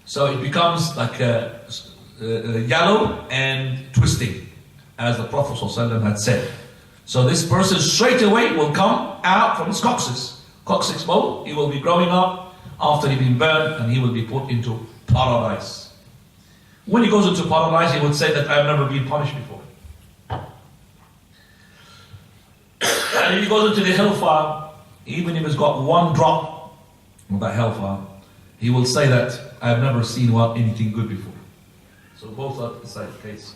So it becomes like yellow and twisting, as the Prophet ﷺ had said. So this person straight away will come out from his coccyx bone. He will be growing up after he's been burned, and he will be put into paradise. When he goes into paradise, he would say that I've never been punished before. And if he goes into the hellfire, even if he's got one drop of that hellfire, he will say that I've never seen anything good before. So both are the same case.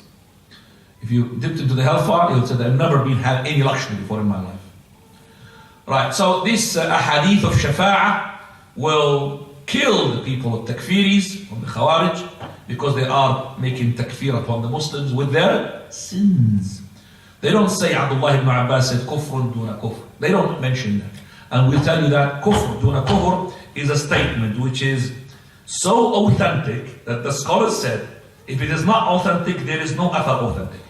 If you dipped into the hellfire, he will say that I've never had any luxury before in my life. Right, so this hadith of shafa'ah will kill the people of takfiris, from the khawarij, because they are making takfir upon the Muslims with their sins. They don't say Abdullah ibn Abbas said kufrun duna kufr. They don't mention that. And we'll tell you that kufr duna kufr is a statement which is so authentic that the scholars said, if it is not authentic, there is no athar authentic.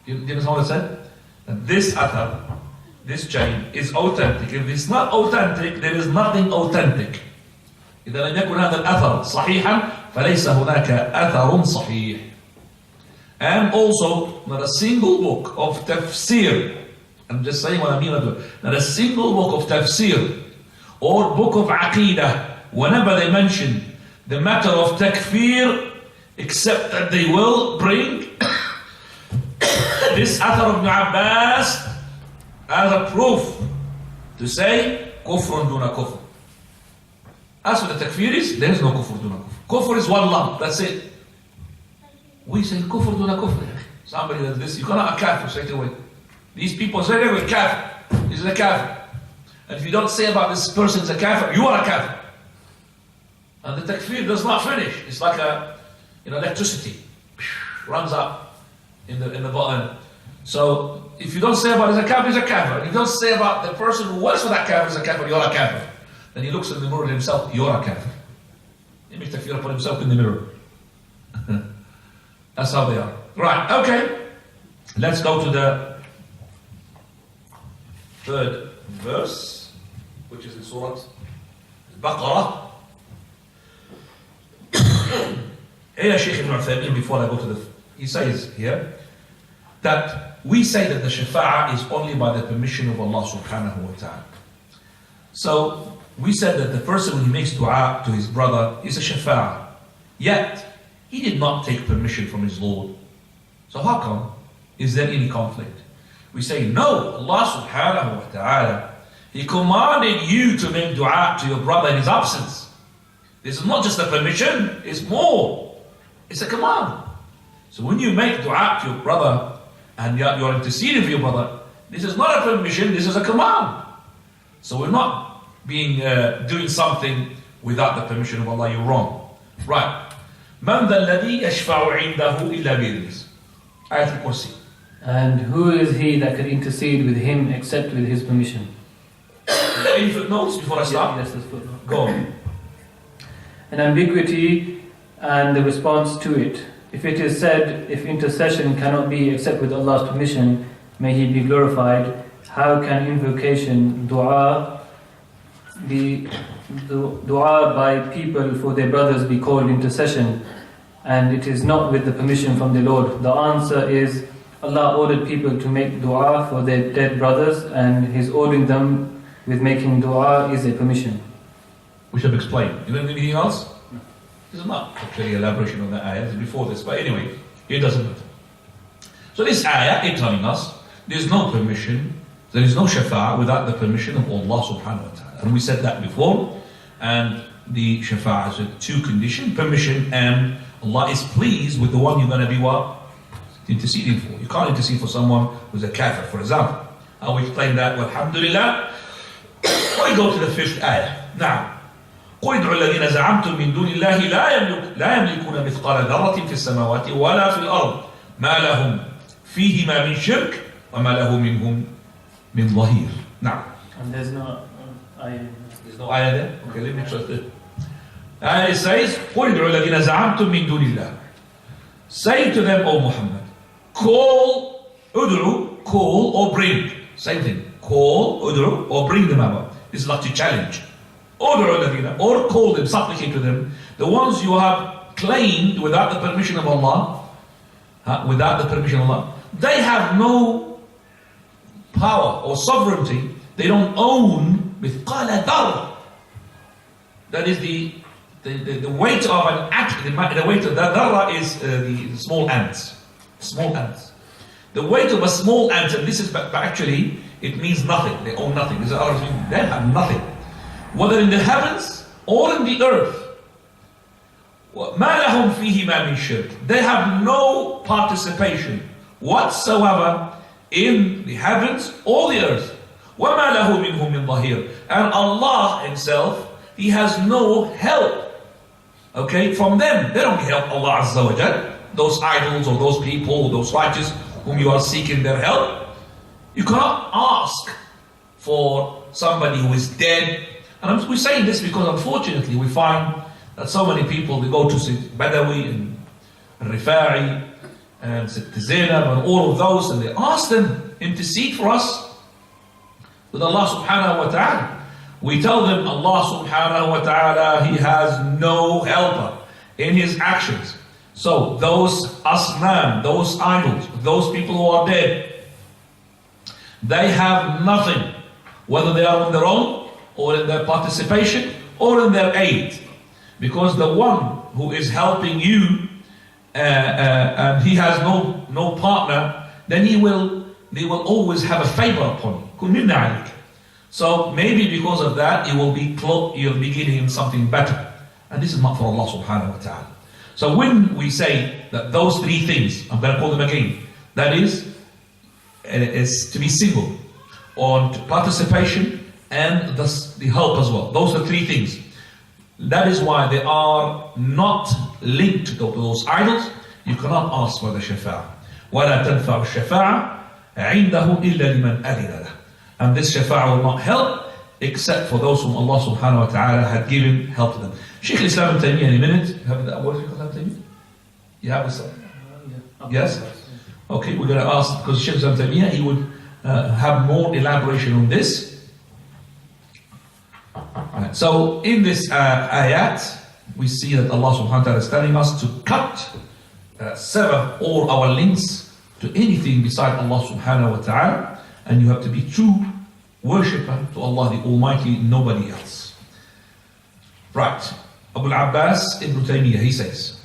Do you understand what I said? That this athar, this chain is authentic. If it's not authentic, there is nothing authentic. إذا لم يكن هذا الأثر صحيحا فليس هناك أثر صحيح. And also, not a single book of tafsir, I'm just saying what I mean, not a single book of tafsir or book of aqidah, whenever they mention the matter of takfir, except that they will bring this athar of Ibn Abbas as a proof to say kufrun duna kufr. As for the takfiris, there is no kufr duna kufr. Kufr is one lump, that's it. We say kufr duna kufr. Somebody does this, you cannot a kafir straight away. These people say they're a kafir. This is a kafir. And if you don't say about this person is a kafir, you are a kafir. And the takfir does not finish. It's like electricity. Runs up. in the bottom. So if you don't say about he's a kafir, he's a kafir. If you don't say about the person who works for that kafir is a kafir, you're a kafir. Then he looks in the mirror at himself, you're a kafir. He makes takfir upon himself in the mirror. That's how they are. Right, okay. Let's go to the third verse, which is in Surah Al-Baqarah. Here, Shaykh Ibn Uthaymeen, before I go to he says here that we say that the shafa'ah is only by the permission of Allah subhanahu wa ta'ala. So we said that the person when he makes dua to his brother is a shafa'ah. Yet he did not take permission from his Lord. So how come? Is there any conflict? We say no, Allah subhanahu wa ta'ala, He commanded you to make dua to your brother in his absence. This is not just a permission, it's more. It's a command. So when you make dua to your brother and you're interceding for your brother, this is not a permission, this is a command. So we're not doing something without the permission of Allah, you're wrong. Right. مَنْ ذَا الَّذِي يَشْفَعُ عِنْدَهُ إِلَّا بِإِذْنِهِ Ayat al-Kursi. And who is he that could intercede with him except with his permission? Any footnotes before I start? Yes, there's footnote. Go on. An ambiguity and the response to it. If it is said, if intercession cannot be except with Allah's permission, may He be glorified, how can invocation, dua by people for their brothers be called intercession, and it is not with the permission from the Lord? The answer is, Allah ordered people to make dua for their dead brothers, and His ordering them with making dua is a permission. We should explain. You don't need anything else? No. This is not actually elaboration on the ayah, it's before this, but anyway, it doesn't matter. So this ayah is telling us there is no permission, there is no shafa'ah without the permission of Allah subhanahu wa ta'ala. And we said that before, and the shafa'ah has two conditions, permission, and Allah is pleased with the one you're going to be what? Interceding for. You can't intercede for someone who's a kafir, for example. And we explained that, alhamdulillah. We go to the fifth ayah. Now, قُلْ ادْعُوا الَّذِينَ زَعَمْتُم مِّن دُونِ اللَّهِ لَا يَمْلِكُونَ مِثْقَالَ ذَرَّةٍ فِي السَّمَاوَاتِ وَلَا فِي الْأَرْضِ مَا لَهُمْ فِيهِمَا مِنْ شِرْكٍ وَمَا لَهُ مِنْهُمْ مِنْ ظَهِيرٍ. Now, And there's no ayah. There's no ayah there? Okay, let me trust it. It says, قُلْ ادْعُوا الَّذِينَ زَعَمْتُم مِّن دُونِ اللَّهِ Say to them, O Muhammad, call, ud'u, call or bring. Same thing. Call, ud'u, or bring them about. This is like to challenge. Or call them, supplicate to them, the ones you have claimed without the permission of Allah, they have no power or sovereignty, they don't own mithqala dharra. That is the weight of an ant, the weight of the dharra is the small ants. Small ants. The weight of a small ant, and this is, but actually, it means nothing. They own nothing. This is our thing. They have nothing. Whether in the heavens or in the earth. مَا لَهُمْ فِيهِمَا مِنْ شِرْكٍ They have no participation whatsoever in the heavens or the earth. وَمَا لَهُ مِنْهُمْ مِنْ ظَهِيرٍ And Allah Himself, He has no help. Okay, from them. They don't help Allah Azza wa Jal. Those idols or those people, those righteous whom you are seeking their help. You cannot ask for somebody who is dead. And we're saying this because unfortunately we find that so many people, they go to Badawi and Rifai and Zainab and all of those, and they ask them, intercede for us with Allah subhanahu wa ta'ala. We tell them Allah subhanahu wa ta'ala, He has no helper in His actions. So those asnam, those idols, those people who are dead, they have nothing, whether they are on their own or in their participation or in their aid. Because the one who is helping you and he has no partner, then they will always have a favor upon you. So maybe because of that, you'll be giving him something better. And this is not for Allah subhanahu wa ta'ala. So when we say that those three things, I'm going to call them again, that is to be single, on participation and the help as well. Those are three things. That is why they are not linked to those idols. You cannot ask for the shafa'ah. وَلَا تَنْفَعُ الشَّفَاعَةُ عِنْدَهُ إِلَّا لِمَنْ أَذِنَ لَهُ. And this shafa'ah will not help except for those whom Allah subhanahu wa ta'ala had given help to them. Shaykh al-Islam ibn Taymiyyah, in a minute, have that word for Taymiyyah? You have this? Yes? Okay, we're going to ask, because Shaykh al-Islam ibn Taymiyyah, he would have more elaboration on this. Right. So in this ayat, we see that Allah subhanahu wa ta'ala is telling us to cut, sever all our links to anything beside Allah subhanahu wa ta'ala, and you have to be true worshipper to Allah the Almighty, nobody else. Right. Abu al-Abbas ibn Taymiyyah, he says,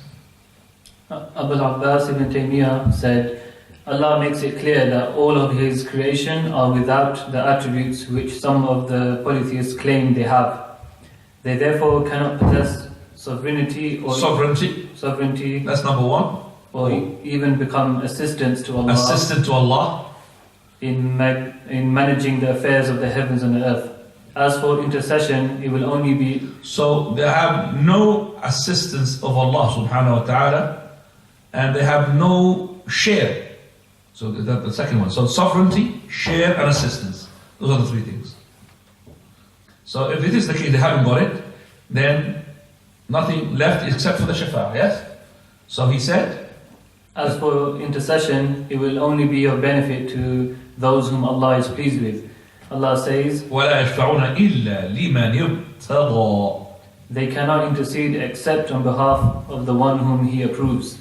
Abu al-Abbas ibn Taymiyyah said, Allah makes it clear that all of His creation are without the attributes which some of the polytheists claim they have. They therefore cannot possess sovereignty, that's number one, or even become assistants to Allah. Assistant to Allah in managing the affairs of the heavens and the earth. As for intercession, it will only be... So they have no assistance of Allah subhanahu wa ta'ala, and they have no share. So that's the second one. So sovereignty, share and assistance. Those are the three things. So if it is the case, they haven't got it, then nothing left except for the shafa'ah, yes? So he said, as for intercession, it will only be of benefit to those whom Allah is pleased with. Allah says, وَلَا يَشْفَعُونَ إِلَّا لِمَنِ ارْتَضَى. They cannot intercede except on behalf of the one whom He approves.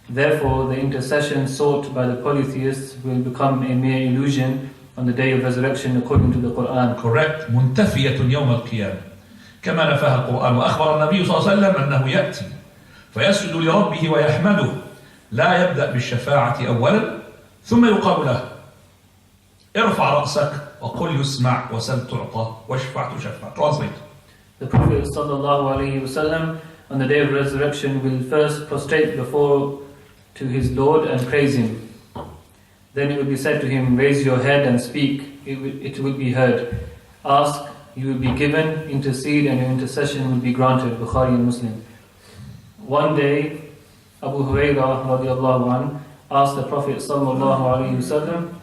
Therefore, the intercession sought by the polytheists will become a mere illusion on the day of resurrection according to the Quran. Correct. منتفية يوم القيامة كما نفاها القرآن وأخبر النبي صلى الله عليه وسلم أنه يأتي فيسجد لربه ويحمده لا يبدأ بالشفاعة أولا ثم يقال له ارفع رأسك وقل يسمع وسل تعطى واشفع تشفع. Translate. The Prophet ﷺ on the day of resurrection will first prostrate before to his Lord and praise Him. Then it will be said to him, raise your head and speak, it will be heard. Ask, you will be given, intercede and your intercession will be granted. Bukhari and Muslim. One day, Abu Hurairah radiallahu anhu asked the Prophet sallallahu alaihi wasallam,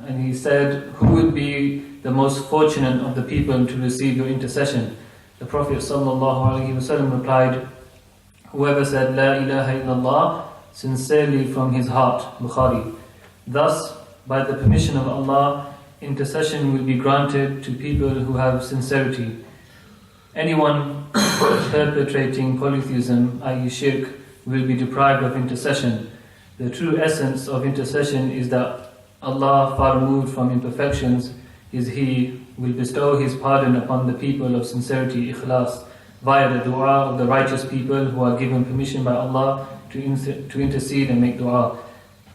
and he said, who would be the most fortunate of the people to receive your intercession? The Prophet sallallahu alaihi wasallam replied, whoever said La ilaha illallah sincerely from his heart. Bukhari. Thus, by the permission of Allah, intercession will be granted to people who have sincerity. Anyone perpetrating polytheism, i.e. shirk, will be deprived of intercession. The true essence of intercession is that Allah, far removed from imperfections, is He will bestow His pardon upon the people of sincerity, ikhlas, via the dua of the righteous people who are given permission by Allah to intercede and make dua.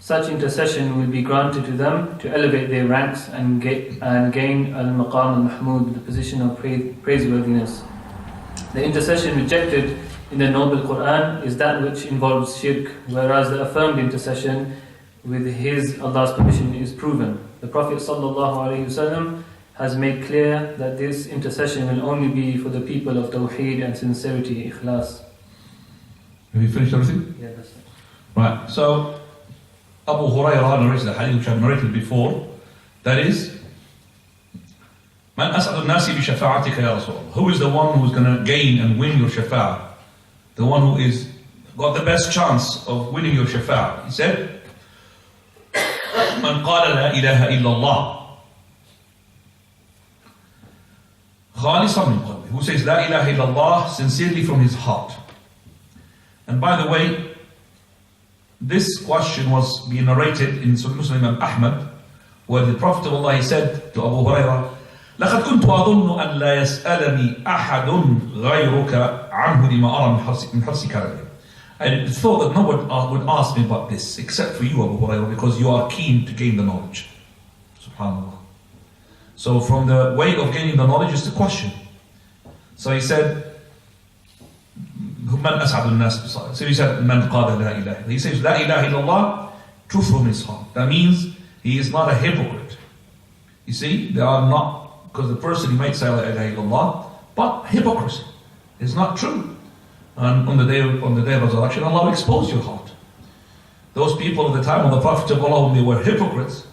Such intercession will be granted to them to elevate their ranks and gain al-maqam al-mahmud, the position of praiseworthiness. The intercession rejected in the Noble Quran is that which involves shirk, whereas the affirmed intercession with Allah's permission is proven. The Prophet ﷺ has made clear that this intercession will only be for the people of Tawheed and sincerity, ikhlas. Have you finished everything? Yeah, that's it. Right, so Abu Hurairah narrated the hadith which I've narrated before. That is, Man as'adu nasi bi shafa'atika ya Rasulullah. Who is the one who's going to gain and win your shafa'ah? The one who is got the best chance of winning your shafa'ah. He said, Man qala la ilaha illallah. Khalisan min qalbi. Who says la ilaha illallah sincerely from his heart. And by the way, this question was being narrated in Sahih Muslim and Ahmad, where the Prophet of Allah said to Abu Hurairah, لقد كنت أظن أن لا يسألني أحد غيرك عنه لما أرى من حرصك عليه. I thought that no one would ask me about this except for you, Abu Hurairah, because you are keen to gain the knowledge. Subhanallah. So from the way of gaining the knowledge is the question. So he said, من أسعد الناس. So he said, من قال لا إله. He says, لا إله إلا الله, truth from his heart. That means he is not a hypocrite. You see, they are not, because the person, he might say la ilaha illallah, but hypocrisy is not true. And on the day of resurrection, Allah will expose your heart. Those people at the time of the Prophet of Allah, when they were hypocrites,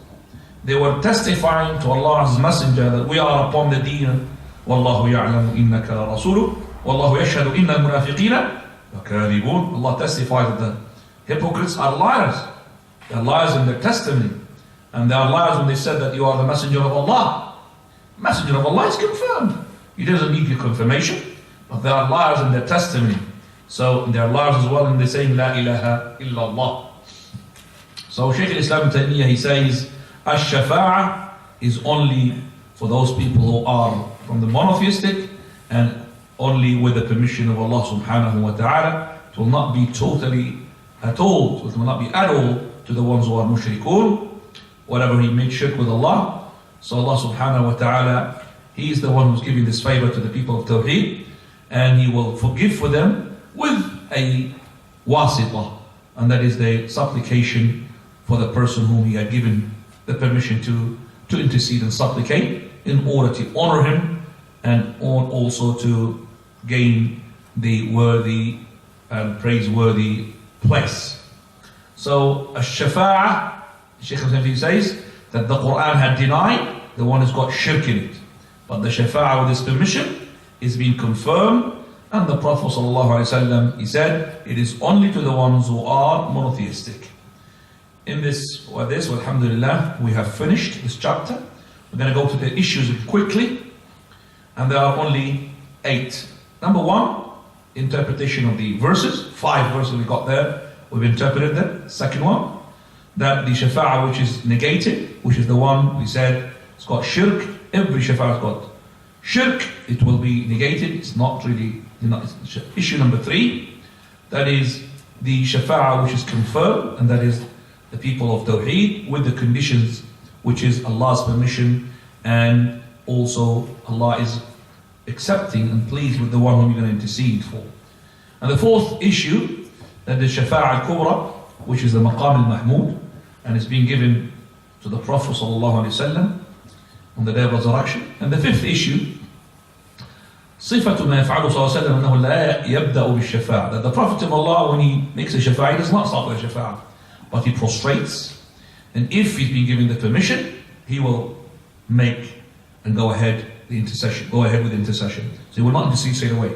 they were testifying to Allah's messenger that we are upon the deen. Wallahu ya'lamu innaka la rasuluh. Wallahu yashhadu inna al-munafiqina lakadibun. Allah testifies that the hypocrites are liars. They are liars in their testimony. And they are liars when they said that you are the messenger of Allah. Messenger of Allah is confirmed. He doesn't need your confirmation. But they are liars in their testimony. So they are liars as well in the saying La ilaha illallah. So Shaykh al-Islam Ibn Taymiyyah, he says, Ash-Shafa'ah is only for those people who are from the monotheistic and only with the permission of Allah subhanahu wa ta'ala. It will not be totally at all, it will not be at all to the ones who are mushrikun, whatever he made shirk with Allah. So Allah subhanahu wa ta'ala, He is the one who's giving this favor to the people of Tawheed, and He will forgive for them with a wasitah, and that is the supplication for the person whom He had given the permission to intercede and supplicate in order to honor him and also to gain the worthy and praiseworthy place. So Ash-Shafa'ah, Shaykh al-Islam says that the Quran had denied the one who's got shirk in it, but the Shafa'ah with his permission is being confirmed, and the Prophet ﷺ, he said it is only to the ones who are monotheistic. In this, alhamdulillah, we have finished this chapter. We're going to go to the issues quickly, and there are only 8. Number 1, interpretation of the verses. 5 verses we got there, we've interpreted them. Second one, that the shafa'ah which is negated, which is the one we said it's got shirk. Every shafa'ah has got shirk, it will be negated. It's not really, issue number 3, that is the shafa'ah which is confirmed, and that is the people of Tawheed with the conditions, which is Allah's permission, and also Allah is accepting and pleased with the one whom you're going to intercede for. And the 4th issue, that is Shafa'ah al-Kubra, which is the Maqam al-Mahmud, and it's being given to the Prophet ﷺ on the day of resurrection. And the 5th issue, صفة ما يفعله صلى الله عليه وسلم أنه لا يبدأ بالشفاعة, that the Prophet of Allah, when he makes a shafa'ah, he does not start with a shafa'ah, but he prostrates, and if he's been given the permission, he will make and go ahead with intercession. So he will not intercede straight away.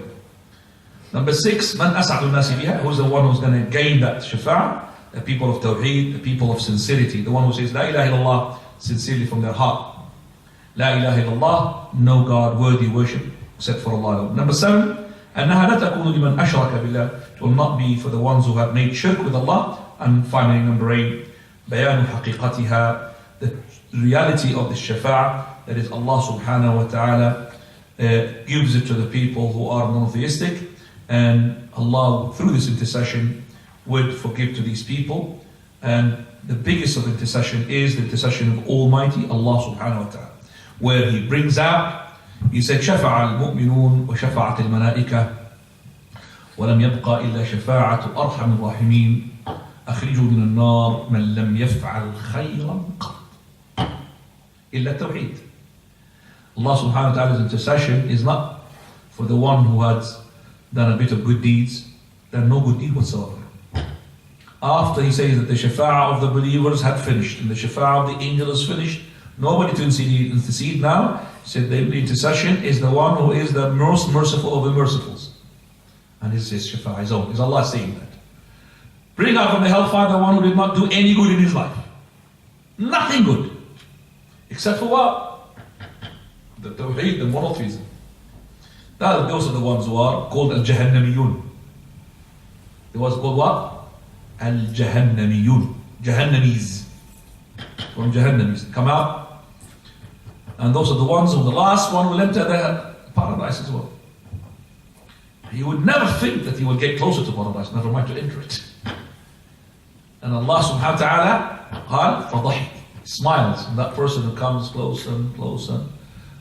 Number 6, man as'adu nasi biha, who's the one who's going to gain that shafa'ah? The people of Tawheed, the people of sincerity, the one who says La ilaha illallah sincerely from their heart. La ilaha illallah, no God worthy worship except for Allah. Number 7, أنها لا تكون لمن أشرك بالله, it will not be for the ones who have made shirk with Allah. And finally, number 8, بيان حقيقتها, the reality of the shafa'ah, that is Allah subhanahu wa ta'ala gives it to the people who are monotheistic, and Allah through this intercession would forgive to these people. And the biggest of intercession is the intercession of Almighty Allah subhanahu wa ta'ala, where He brings out, He said شفع المؤمنون وشفعت الملائكة ولم يبقى إلا شفاعة أرحم الراحمين أخرجوا من النار من لم يفعل خيرا قط إلا التوحيد. Allah subhanahu wa ta'ala's intercession is not for the one who has done a bit of good deeds, then no good deed whatsoever. After He says that the shafa'ah of the believers had finished and the shafa'ah of the angel is finished, nobody to intercede now. He said the intercession is the one who is the most merciful of the mercifuls, and his shafa'ah, his own. Is Allah saying that? Bring out from the hellfire the one who did not do any good in his life. Nothing good. Except for what? The Tawheed, the monotheism. Those are the ones who are called Al-Jahannamiyun. They was called what? Al-Jahannamiyun. Jahannamis. From Jahannamis. Come out. And those are the ones who the last one will enter the paradise as well. He would never think that he will get closer to paradise, never mind to enter it. And Allah subhanahu wa ta'ala قال فضحك, smiles, and that person who comes closer and closer,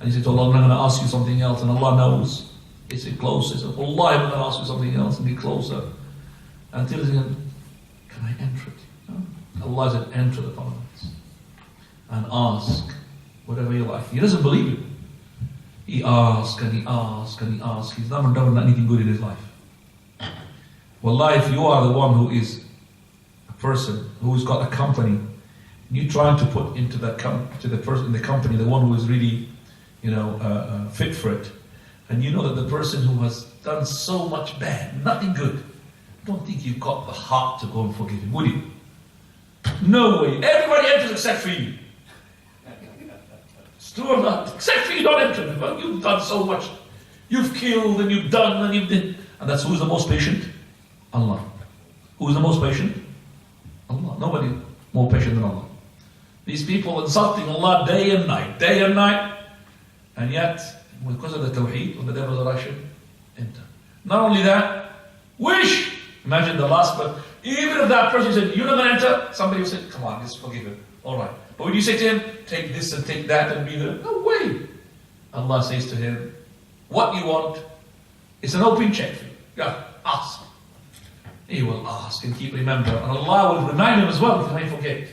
and he said to Allah, I'm going to ask you something else, and Allah knows. He said closer, he said, Allah, I'm going to ask you something else, and he closer, until he said, can I enter it? No. Allah said, enter the paradise and ask whatever you like. He doesn't believe it. He asks and he asks and he asks. He's never done anything good in his life. Wallahi, if you are the one who is a person who's got a company, and you're trying to put into the person in the company, the one who is really, fit for it, and you know that the person who has done so much bad, nothing good, I don't think you've got the heart to go and forgive him, would you? No way. Everybody enters except for you. It's true or not? Except for you, don't enter. But you've done so much. You've killed and you've done and you've done. And that's who's the most patient? Allah. Who's the most patient? Allah. Nobody more patient than Allah. These people insulting Allah day and night, and yet, because of the Tawheed, when the devils are rushing, enter. Not only that, wish! Imagine the last one. Even if that person said, you're not going to enter, somebody will say, come on, just forgive him. Alright. But when you say to him, take this and take that and be there, no way. Allah says to him, what you want, it's an open check for you. Yeah, ask. He will ask and keep remembering. And Allah will remind him as well, because he may forget.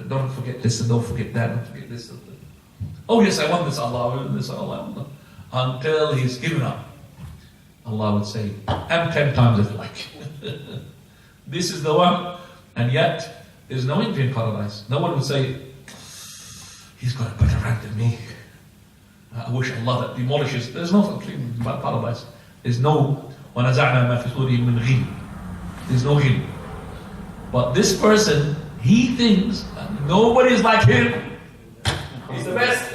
Don't forget this and don't forget that, don't forget this and that. Oh yes, I want this, Allah, I want this, Allah, I want that. Until he's given up. Allah would say, and 10 times if you like. This is the one. And yet, there's no envy in paradise. No one would say, he's got a better rank than me. I wish Allah that demolishes. There's no thing about paradise. There's no وَنَزَعْنَا مَا فِي صُدُورِهِم مِّن غِلٍّ. There's no ghil. But this person, he thinks nobody is like him. He's the best.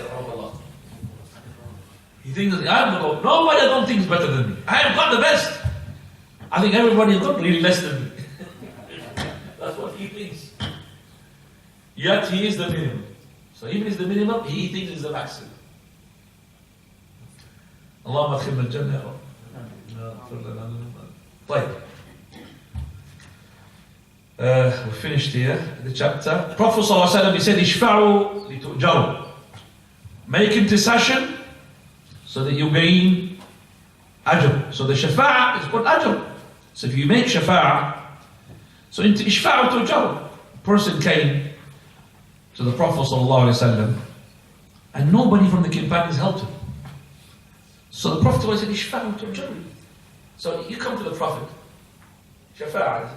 He thinks nobody I don't think is better than me. I have got the best. I think everybody has got really less than me. That's what he thinks. Yet he is the minimum. So even if he's the minimum, he thinks he's the maximum. Allahumma adkhilna al-jannah ya Rabb. We finished here the chapter. Prophet ﷺ, he said, Ishfa'u litu'jaru. Make intercession so that you gain ajr. So the shafa'ah is called ajr. So if you make shafa'ah, so into ishfa'u tu'jaru. A person came to the Prophet ﷺ and nobody from the companions helped him. So the Prophet said, Ishfa'u tu'jaru. So you come to the Prophet, shafa'ah.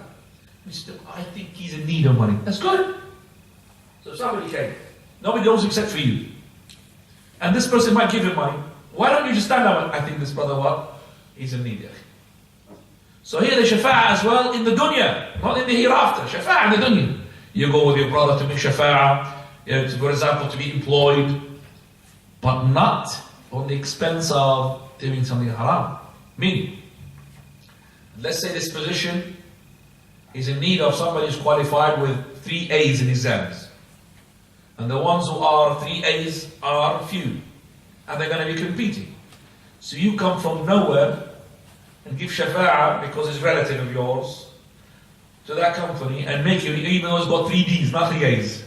I think he's in need of money. That's good. So somebody came. Nobody knows except for you. And this person might give him money. Why don't you just stand up? I think this brother, what? He's in need. So here the shafa'ah as well in the dunya, not in the hereafter. Shafa'ah in the dunya. You go with your brother to make shafa'ah, for example, to be employed, but not on the expense of doing something haram. Meaning, let's say this position is in need of somebody who's qualified with 3 A's in exams. And the ones who are 3 A's are few. And they're going to be competing. So you come from nowhere and give shafa'ah because it's a relative of yours to that company and make you, even though it's got 3 D's, not 3 A's.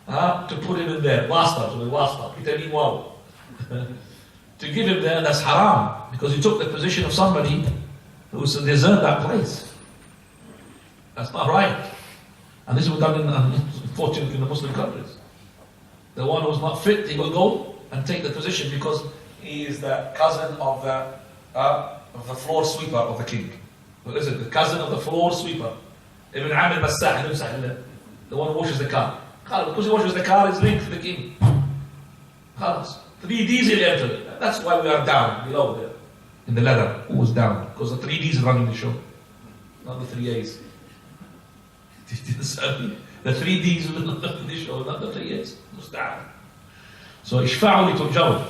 To put him in there. Wasta. Wow. To give him there, that's haram. Because you took the position of somebody who deserved that place. That's not right. And this was done unfortunately in the Muslim countries. The one who's not fit, he will go and take the position because he is the cousin of the floor sweeper of the king. What is it? The cousin of the floor sweeper. Ibn Amir Massah, the one who washes the car. Because he washes the car, he's linked to the king. 3 D's he'll enter. That's why we are down below there. In the ladder, who was down? Because the 3 D's are running the show. Not the 3 A's. The 3 D's will not running the show, not the 3 A's. Down. So ishfa'u litu'jaru.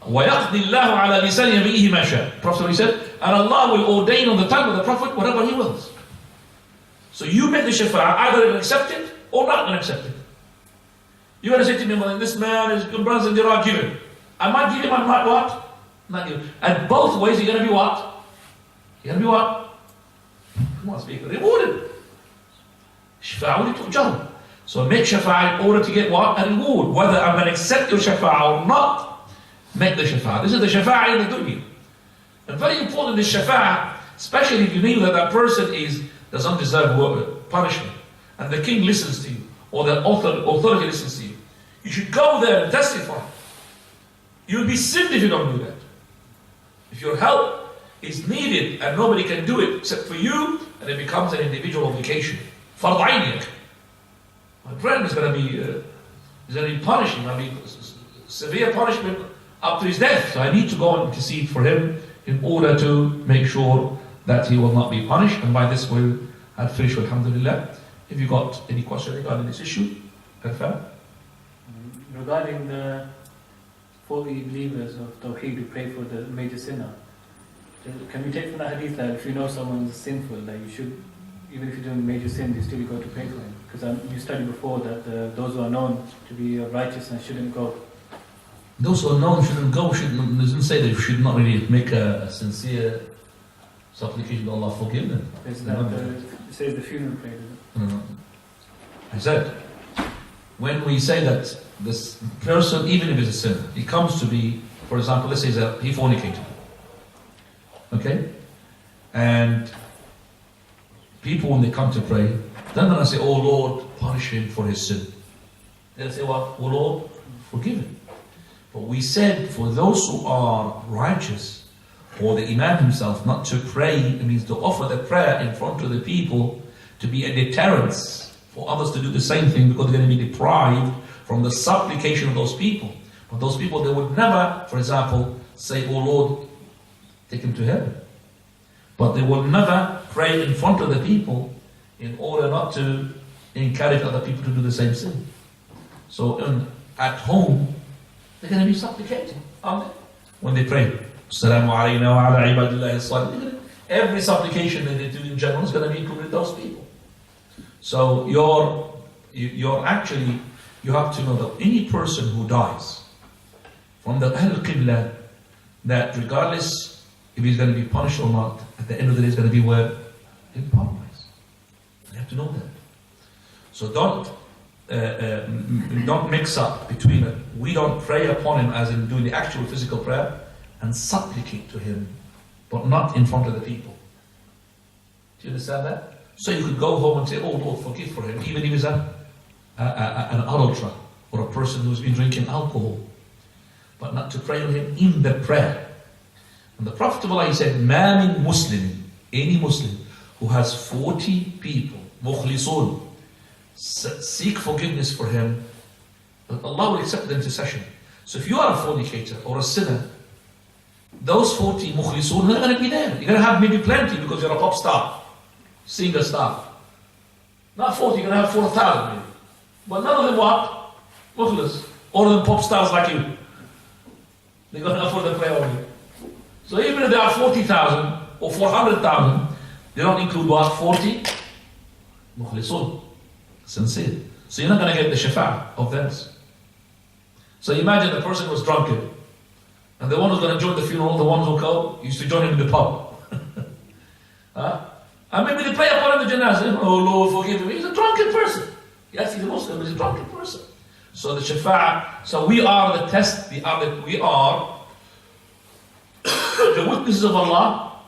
وَيَقْضِي اللَّهُ عَلَى لِسَانِ نَبِيِّهِ مَا شَاءَ. Prophet said, and Allah will ordain on the tongue of the Prophet whatever He wills. So you make the shafa'ah, either going to accept it or not going to accept it. You're going to say to me, well, this man is good brothers and dirham, give him. I might give him, I might what? Not give him. And both ways you're going to be what? You're going to be what? Come on, speak. Rewarded. Shafa'u litu'jaru. So make shafa'ah in order to get what? A reward. Whether I'm going to accept your shafa'ah or not, make the shafa'ah. This is the shafa'ah in the dunya. And very important is shafa'ah, especially if you know that that person doesn't deserve punishment. And the king listens to you, or the authority listens to you. You should go there and testify. You'll be sinned if you don't do that. If your help is needed and nobody can do it except for you, and it becomes an individual obligation. Fard Ayn. My friend is going to be punished. I mean, severe punishment up to his death. So I need to go and intercede for him in order to make sure that he will not be punished. And by this we'll have finished, alhamdulillah. If you got any question regarding this issue, confirm. Regarding the 40 believers of Tawheed who pray for the major sinner, can we take from the hadith that if you know someone's sinful, that you should, even if you're doing a major sin, you still go to pray for him? Because you studied before that those who are known to be righteous and shouldn't go. Those who are known shouldn't go. Doesn't say that you should not really make a sincere supplication to Allah forgive them. It says the funeral prayer, doesn't it? No. I said, when we say that this person, even if it's a sinner, he comes to be, for example, let's say he fornicated. Okay? And people, when they come to pray, they're not going to say, oh Lord, punish him for his sin. They'll say what? Oh Lord, forgive him. But we said for those who are righteous, or the Imam himself, not to pray, it means to offer the prayer in front of the people to be a deterrence for others to do the same thing, because they're going to be deprived from the supplication of those people. But those people, they would never, for example, say, oh Lord, take him to heaven. But they will never pray in front of the people in order not to encourage other people to do the same sin. So at home, they're going to be supplicating, aren't they? When they pray. Assalamu alayna wa ala ibadillahi as-salihin. Every supplication that they do in general is going to be included those people. So you're actually, you have to know that any person who dies from the Ahl Qibla, that regardless if he's going to be punished or not, at the end of the day he's going to be where? In paradise. You have to know that. So don't mix up between it. We don't pray upon him as in doing the actual physical prayer and supplicate to him, but not in front of the people. Do you understand that? So you could go home and say, oh Lord, forgive for him, even if he's an adulterer or a person who's been drinking alcohol, but not to pray on him in the prayer. And the Prophet ﷺ said, مَا مِن Muslim, any Muslim who has 40 people, mukhlisun, seek forgiveness for him, Allah will accept the intercession. So if you are a fornicator or a sinner, those 40 mukhlisun are going to be there. You're going to have maybe plenty because you're a pop star, singer star. Not 40, you're going to have 4,000 maybe. But none of them what? Mukhlis. All of them pop stars like you. They're going to afford the prayer on you. So even if there are 40,000 or 400,000, they don't include what? 40 mukhlisun. Sincere. So you're not going to get the shafa'ah of theirs. So imagine the person was drunken, and the one who's going to join the funeral, the ones who go, used to join him in the pub. And maybe they pray upon him the janazah, oh Lord, forgive him. He's a drunken person. Yes, he's a Muslim, but he's a drunken person. So the shafa'ah, so we are the test, we are the witnesses of Allah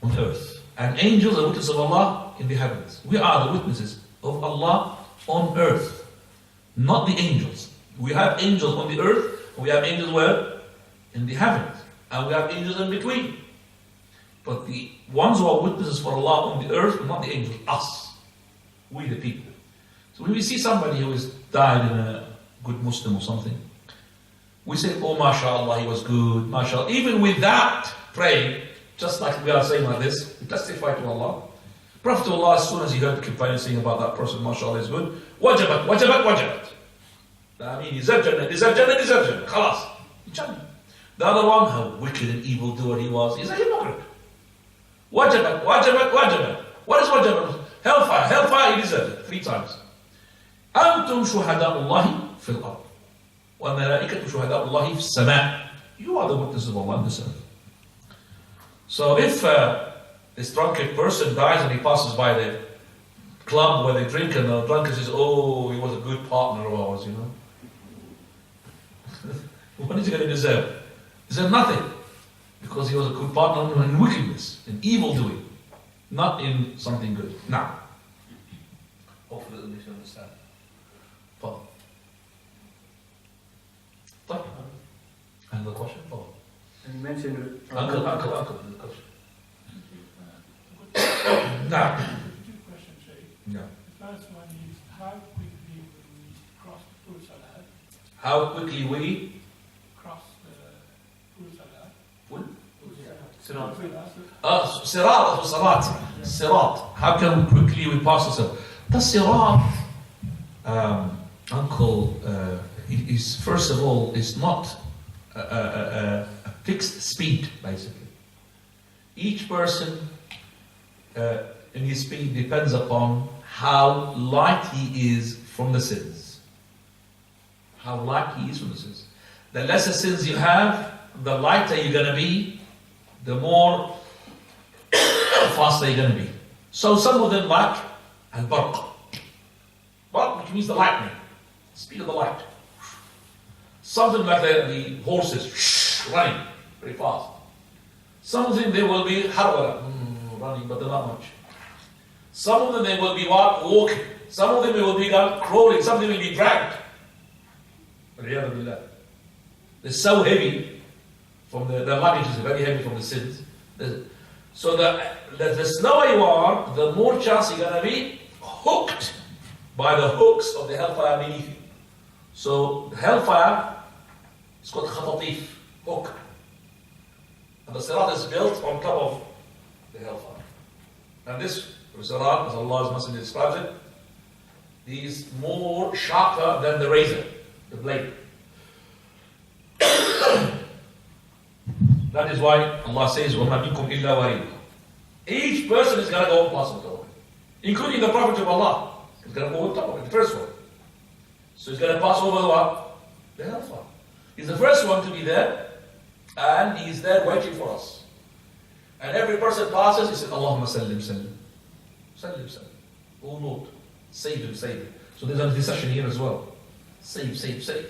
on earth. And angels are witnesses of Allah in the heavens. We are the witnesses of Allah on earth, not the angels. We have angels on the earth, and we have angels where? In the heavens. And we have angels in between. But the ones who are witnesses for Allah on the earth are not the angels, us. We the people. So when we see somebody who has died in a good Muslim or something, we say, oh mashallah, he was good, mashallah. Even with that praying, just like we are saying like this, we testify to Allah. Prophet of Allah, as soon as he heard the companion saying about that person, mashallah, is good, wajabat, wajabat, wajabat. I mean, he's a Jannah, he's a Jannah, he's a Jannah. Khalas. Jannah. The other one, how wicked and evil doer he was, he's a hypocrite. Wajabat, wajabat, wajabat. What is wajabat? Hellfire, hellfire, he deserves it 3 times. أنتم شهداء الله في الأرض وملائكة شهداء الله في السماء. You are the witnesses of Allah in this earth. So if this drunken person dies and he passes by the club where they drink, and the drunkard says, oh, he was a good partner of ours, you know. What is he going to deserve? He deserves nothing. Because he was a good partner in wickedness, in evil doing, not in something good. Now, hopefully that makes you understand. Follow. Another question? Follow. And you mentioned Uncle, the question. how quickly we cross the Sirat. How can quickly we pass the Sirat? The Sirat, Uncle, is first of all, is not a fixed speed, basically. Each person in his speed depends upon how light he is from the sins. How light he is from the sins. The lesser sins you have, the lighter you're going to be, the more faster you're going to be. So some of them like al-barq. Barq, which means the lightning, speed of the light. Something like the horses running very fast. Some of them they will be harwala, running, but they're not much. Some of them they will be walking. Some of them they will be crawling. Some of them will be dragged. They're so heavy from the luggage is very heavy from the sins. So the slower you are, the more chance you're going to be hooked by the hooks of the hellfire beneath you. So the hellfire is called khatatif, hook. And the sirat is built on top of the hellfire. And this sirat, as Allah's Messenger describes it, is more sharper than the razor, the blade. That is why Allah says, وَمَا بِكُمْ إِلَّا وَارِدُهَا. Each person is going to go past the door, including the Prophet of Allah. He's going to go on top of it, the first one. So he's going to pass over the what? The hellfire. He's the first one to be there, and he's there waiting for us. And every person passes, he says, Allahumma sallim, sallim. Sallim, sallim. Oh Lord, save him, save him. So there's an intercession here as well. Save, save, save.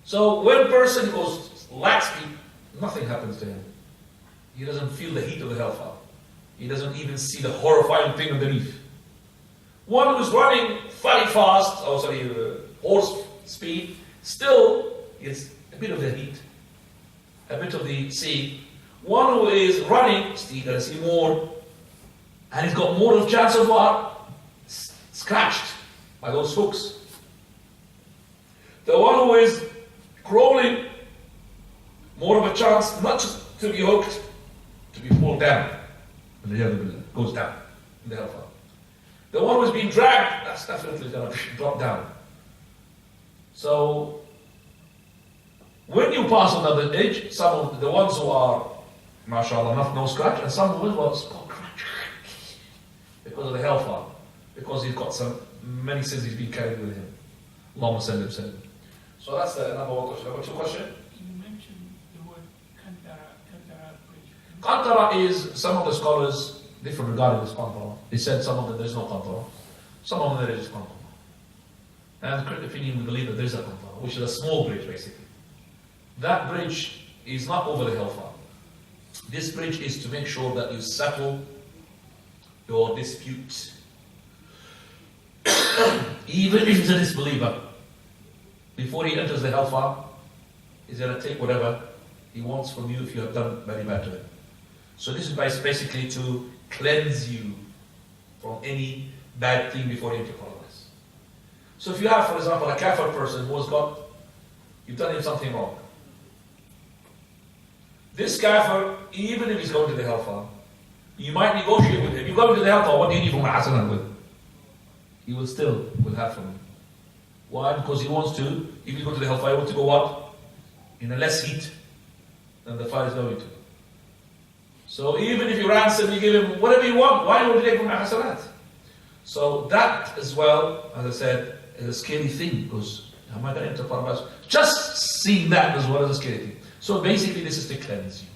So when a person goes light speed, nothing happens to him. He doesn't feel the heat of the hellfire. He doesn't even see the horrifying thing underneath. One who's running very fast, horse speed, still gets a bit of the heat, a bit of the sea. One who is running, still going to see more, and he's got more of a chance of what? Scratched by those hooks. The one who is crawling, more of a chance not just to be hooked, to be pulled down. And the other goes down in the hellfire. The one who's being dragged, that's definitely going to drop down. So, when you pass another edge, some of the ones who are, mashallah, no scratch, and some of them will scratch because of the hellfire, because he's got many sins he's been carrying with him. Allahumma sallim sallim. So that's the number one question. What's your question? You mentioned the word Kantara bridge. Kantara is, some of the scholars, different regarding this Kantara. They said some of them there's no Kantara. Some of them there is Kantara. And the correct opinion, we believe that there's a Kantara, which is a small bridge basically. That bridge is not over the hellfire. This bridge is to make sure that you settle your dispute. Even if he's a disbeliever, before he enters the hellfire, he's going to take whatever he wants from you if you have done very bad to him. So this is basically to cleanse you from any bad thing before you enter paradise. So if you have, for example, a kafir person who has got, you've done him something wrong. This kafir, even if he's going to the hellfire, you might negotiate with him. You go into the hellfire, what do you need from a hasanah with? He will still have from you. Why? Because he wants to, if you go to the hellfire, he wants to go what? In a less heat than the fire is going to. So even if you ransom, you give him whatever you want, why don't you take from hasanat? So that as well, as I said, is a scary thing, because am I going to enter paradise? Just seeing that as well as a scary thing. So basically this is to cleanse you.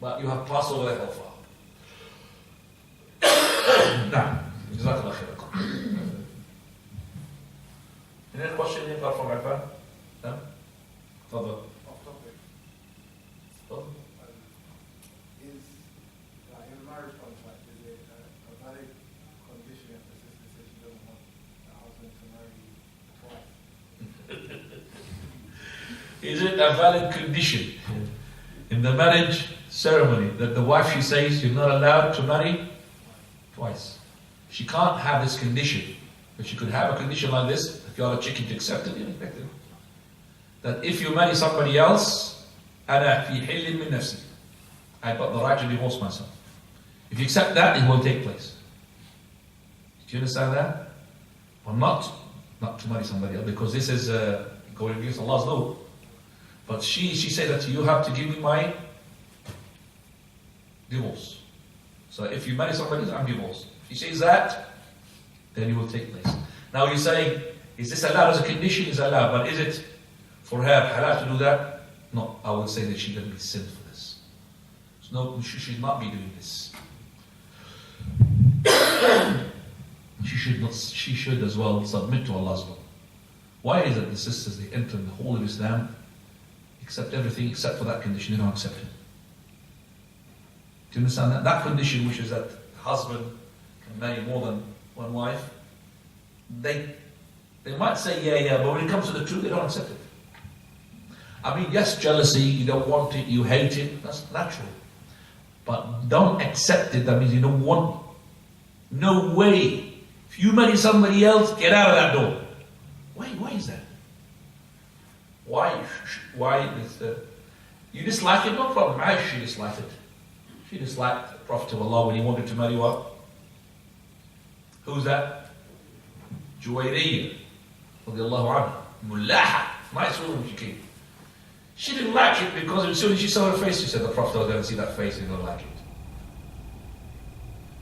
But you have passed over the hellfire. Now, jazakallah khair. Any question apart from Irfan? No? Further. Off topic. Further. Is in a marriage contract, is it a valid condition if the sister says she doesn't want the husband to marry twice? Is it a valid condition in the marriage ceremony that the wife, she says you're not allowed to marry twice? She can't have this condition But you could have a condition like this, if you are a chicken to accept it, you expect it. That if you marry somebody else, أنا في حل من نفسي. I've got the right to divorce myself. If you accept that, it will take place. Do you understand that? Or not to marry somebody else, because this is going against Allah's law. But she said that you have to give me my divorce. So if you marry somebody else, I'm divorced. If she says that, then it will take place. Now you're saying, is this allowed as a condition? Is allowed, but is it for her halal to do that? No, I would say that she can be sinned for this. So no, she should not be doing this. She should as well submit to Allah's will. Why is it the sisters, they enter the whole of Islam, accept everything except for that condition, they don't accept it? Do you understand that? That condition, which is that the husband can marry more than one wife, they might say, yeah, but when it comes to the truth, they don't accept it. I mean, yes, jealousy, you don't want it, you hate it, that's natural. But don't accept it, that means you don't want it. No way. If you marry somebody else, get out of that door. Why is that? Why is you dislike it? No problem. Why she disliked it? She disliked the Prophet of Allah when he wanted to marry what? Who's that? Juwayriyya, radiallahu anha. Mullaha. Nice woman she came. She didn't like it because as soon as she saw her face, she said, the Prophet was going to see that face and he didn't like it.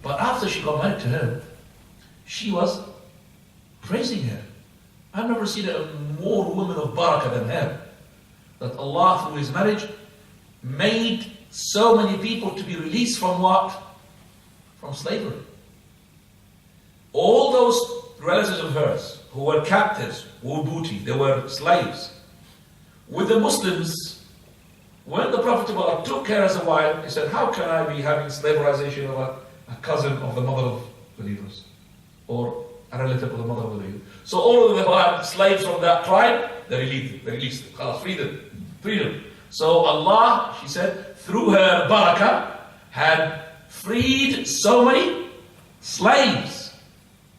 But after she got married to him, she was praising her. I've never seen a more woman of barakah than her. That Allah, through His marriage, made so many people to be released from what? From slavery. All those relatives of hers who were captives, who were booty, they were slaves. With the Muslims, when the Prophet of Allah took her as a wife, he said, how can I be having slaverization of a cousin of the mother of believers? Or a relative of the mother of the believers? So all of them had slaves from that tribe, they released them. Freedom. So Allah, she said, through her barakah, had freed so many slaves.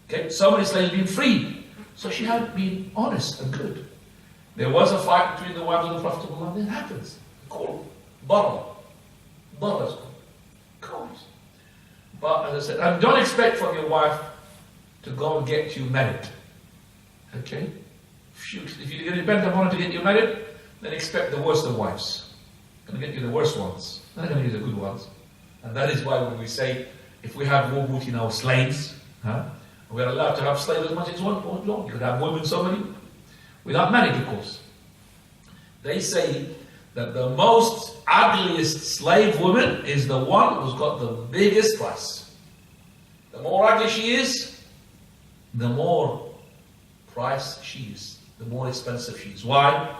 Okay, so many slaves being freed. So she had been honest and good. There was a fight between the wives of the Prophet of Allah. It happens. Called Barra. Barra is called. But as I said, and don't expect from your wife to go and get you married. Okay? If you're going to depend upon her to get you married, then expect the worst of wives. Going to get you the worst ones. They're not going to get you the good ones. And that is why when we say, if we have war booty in our slaves, we're allowed to have slaves as much as one want. You could have women so many, without marriage, of course. They say that the most ugliest slave woman is the one who's got the biggest price. The more ugly she is, the more price she is, the more expensive she is. Why?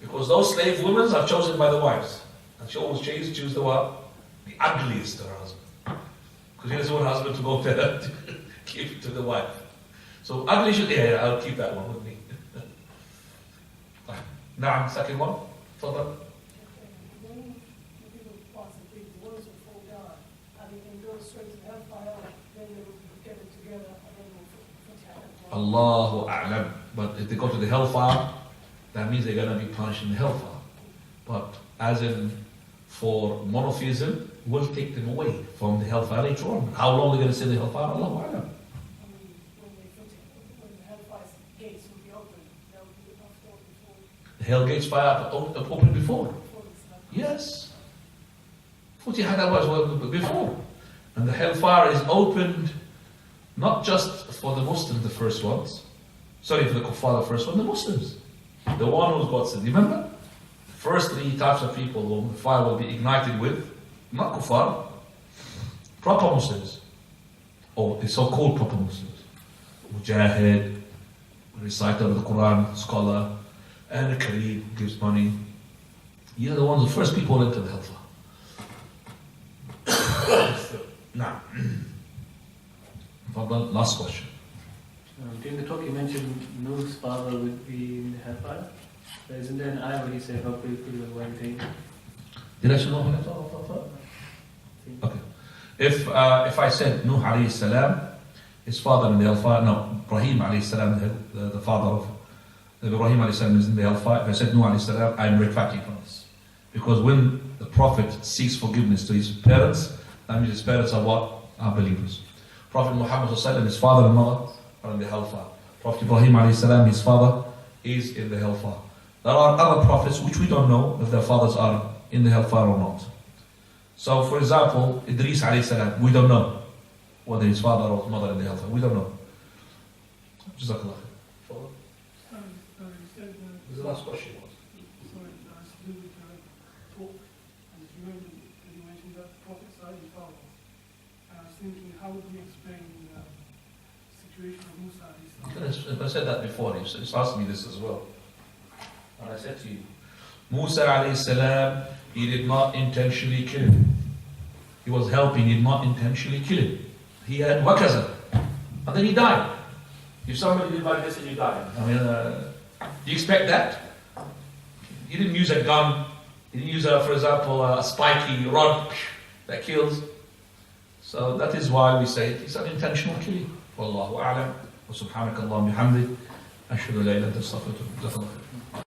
Because those slave women are chosen by the wives. And she always choose the what? The ugliest of her husband. Because he doesn't want her husband to go to her to give it to the wife. So ugly should, I'll keep that one with me. Now, second one. Tafadhal. Allahu A'lam. But if they go to the hellfire, that means they're going to be punished in the hellfire. But as in for monotheism, we'll take them away from the hellfire later on. How long are they going to stay in the hellfire? Allahu A'lam. The hell gates fire opened before. Yes. Futihat was before. And the hellfire is opened not just for the Muslims, the first ones. Sorry, for the kuffar, the first one, the Muslims. The one who's got sin. Remember? The first three types of people whom the fire will be ignited with, not kuffar, proper Muslims. Or the so-called proper Muslims. Mujahid, reciter of the Quran, scholar, and a Kareem gives money. You're the ones, the first people into the hellfire. Now, last question. During the talk you mentioned Nuh's father would be in the hellfire. Isn't there an ayah where he said, how pray for you and one thing? Did I say Nuh alayhi salam? Okay. If I said Nuh alayhi salam, his father in the hellfire? No, Ibrahim alayhi salam, the father of Ibrahim alayhi salam is in the hellfire. If I said Nuh alayhi salam, I'm retracting from this. Because when the Prophet seeks forgiveness to his parents, that means his parents are what? Are believers. Prophet Muhammad sallallahu his father and mother are in the hellfire. Prophet Ibrahim alayhi salam, his father is in the hellfire. There are other prophets which we don't know if their fathers are in the hellfire or not. So, for example, Idris alayhi salam, we don't know whether his father or his mother in the hellfire. We don't know. Jazakallah. The last question was. Sorry, that's to do with talk. And you mentioned that the Prophet said his father. I was thinking, how would we explain the situation of Musa? I said that before. He's asked me this as well. And I said to you, Musa alayhi salam, he did not intentionally kill him. He was helping, he did not intentionally kill him. He had wakaza. And then he died. If somebody did like this and you died, I mean, do you expect that? He didn't use a gun. He didn't use, for example, a spiky rod that kills. So that is why we say it's an intentional killing. Wallahu a'lam. Wa subhanakallahumma bihamdik. Ashhadu an la ilaha illa anta astaghfiruka wa atubu ilaik.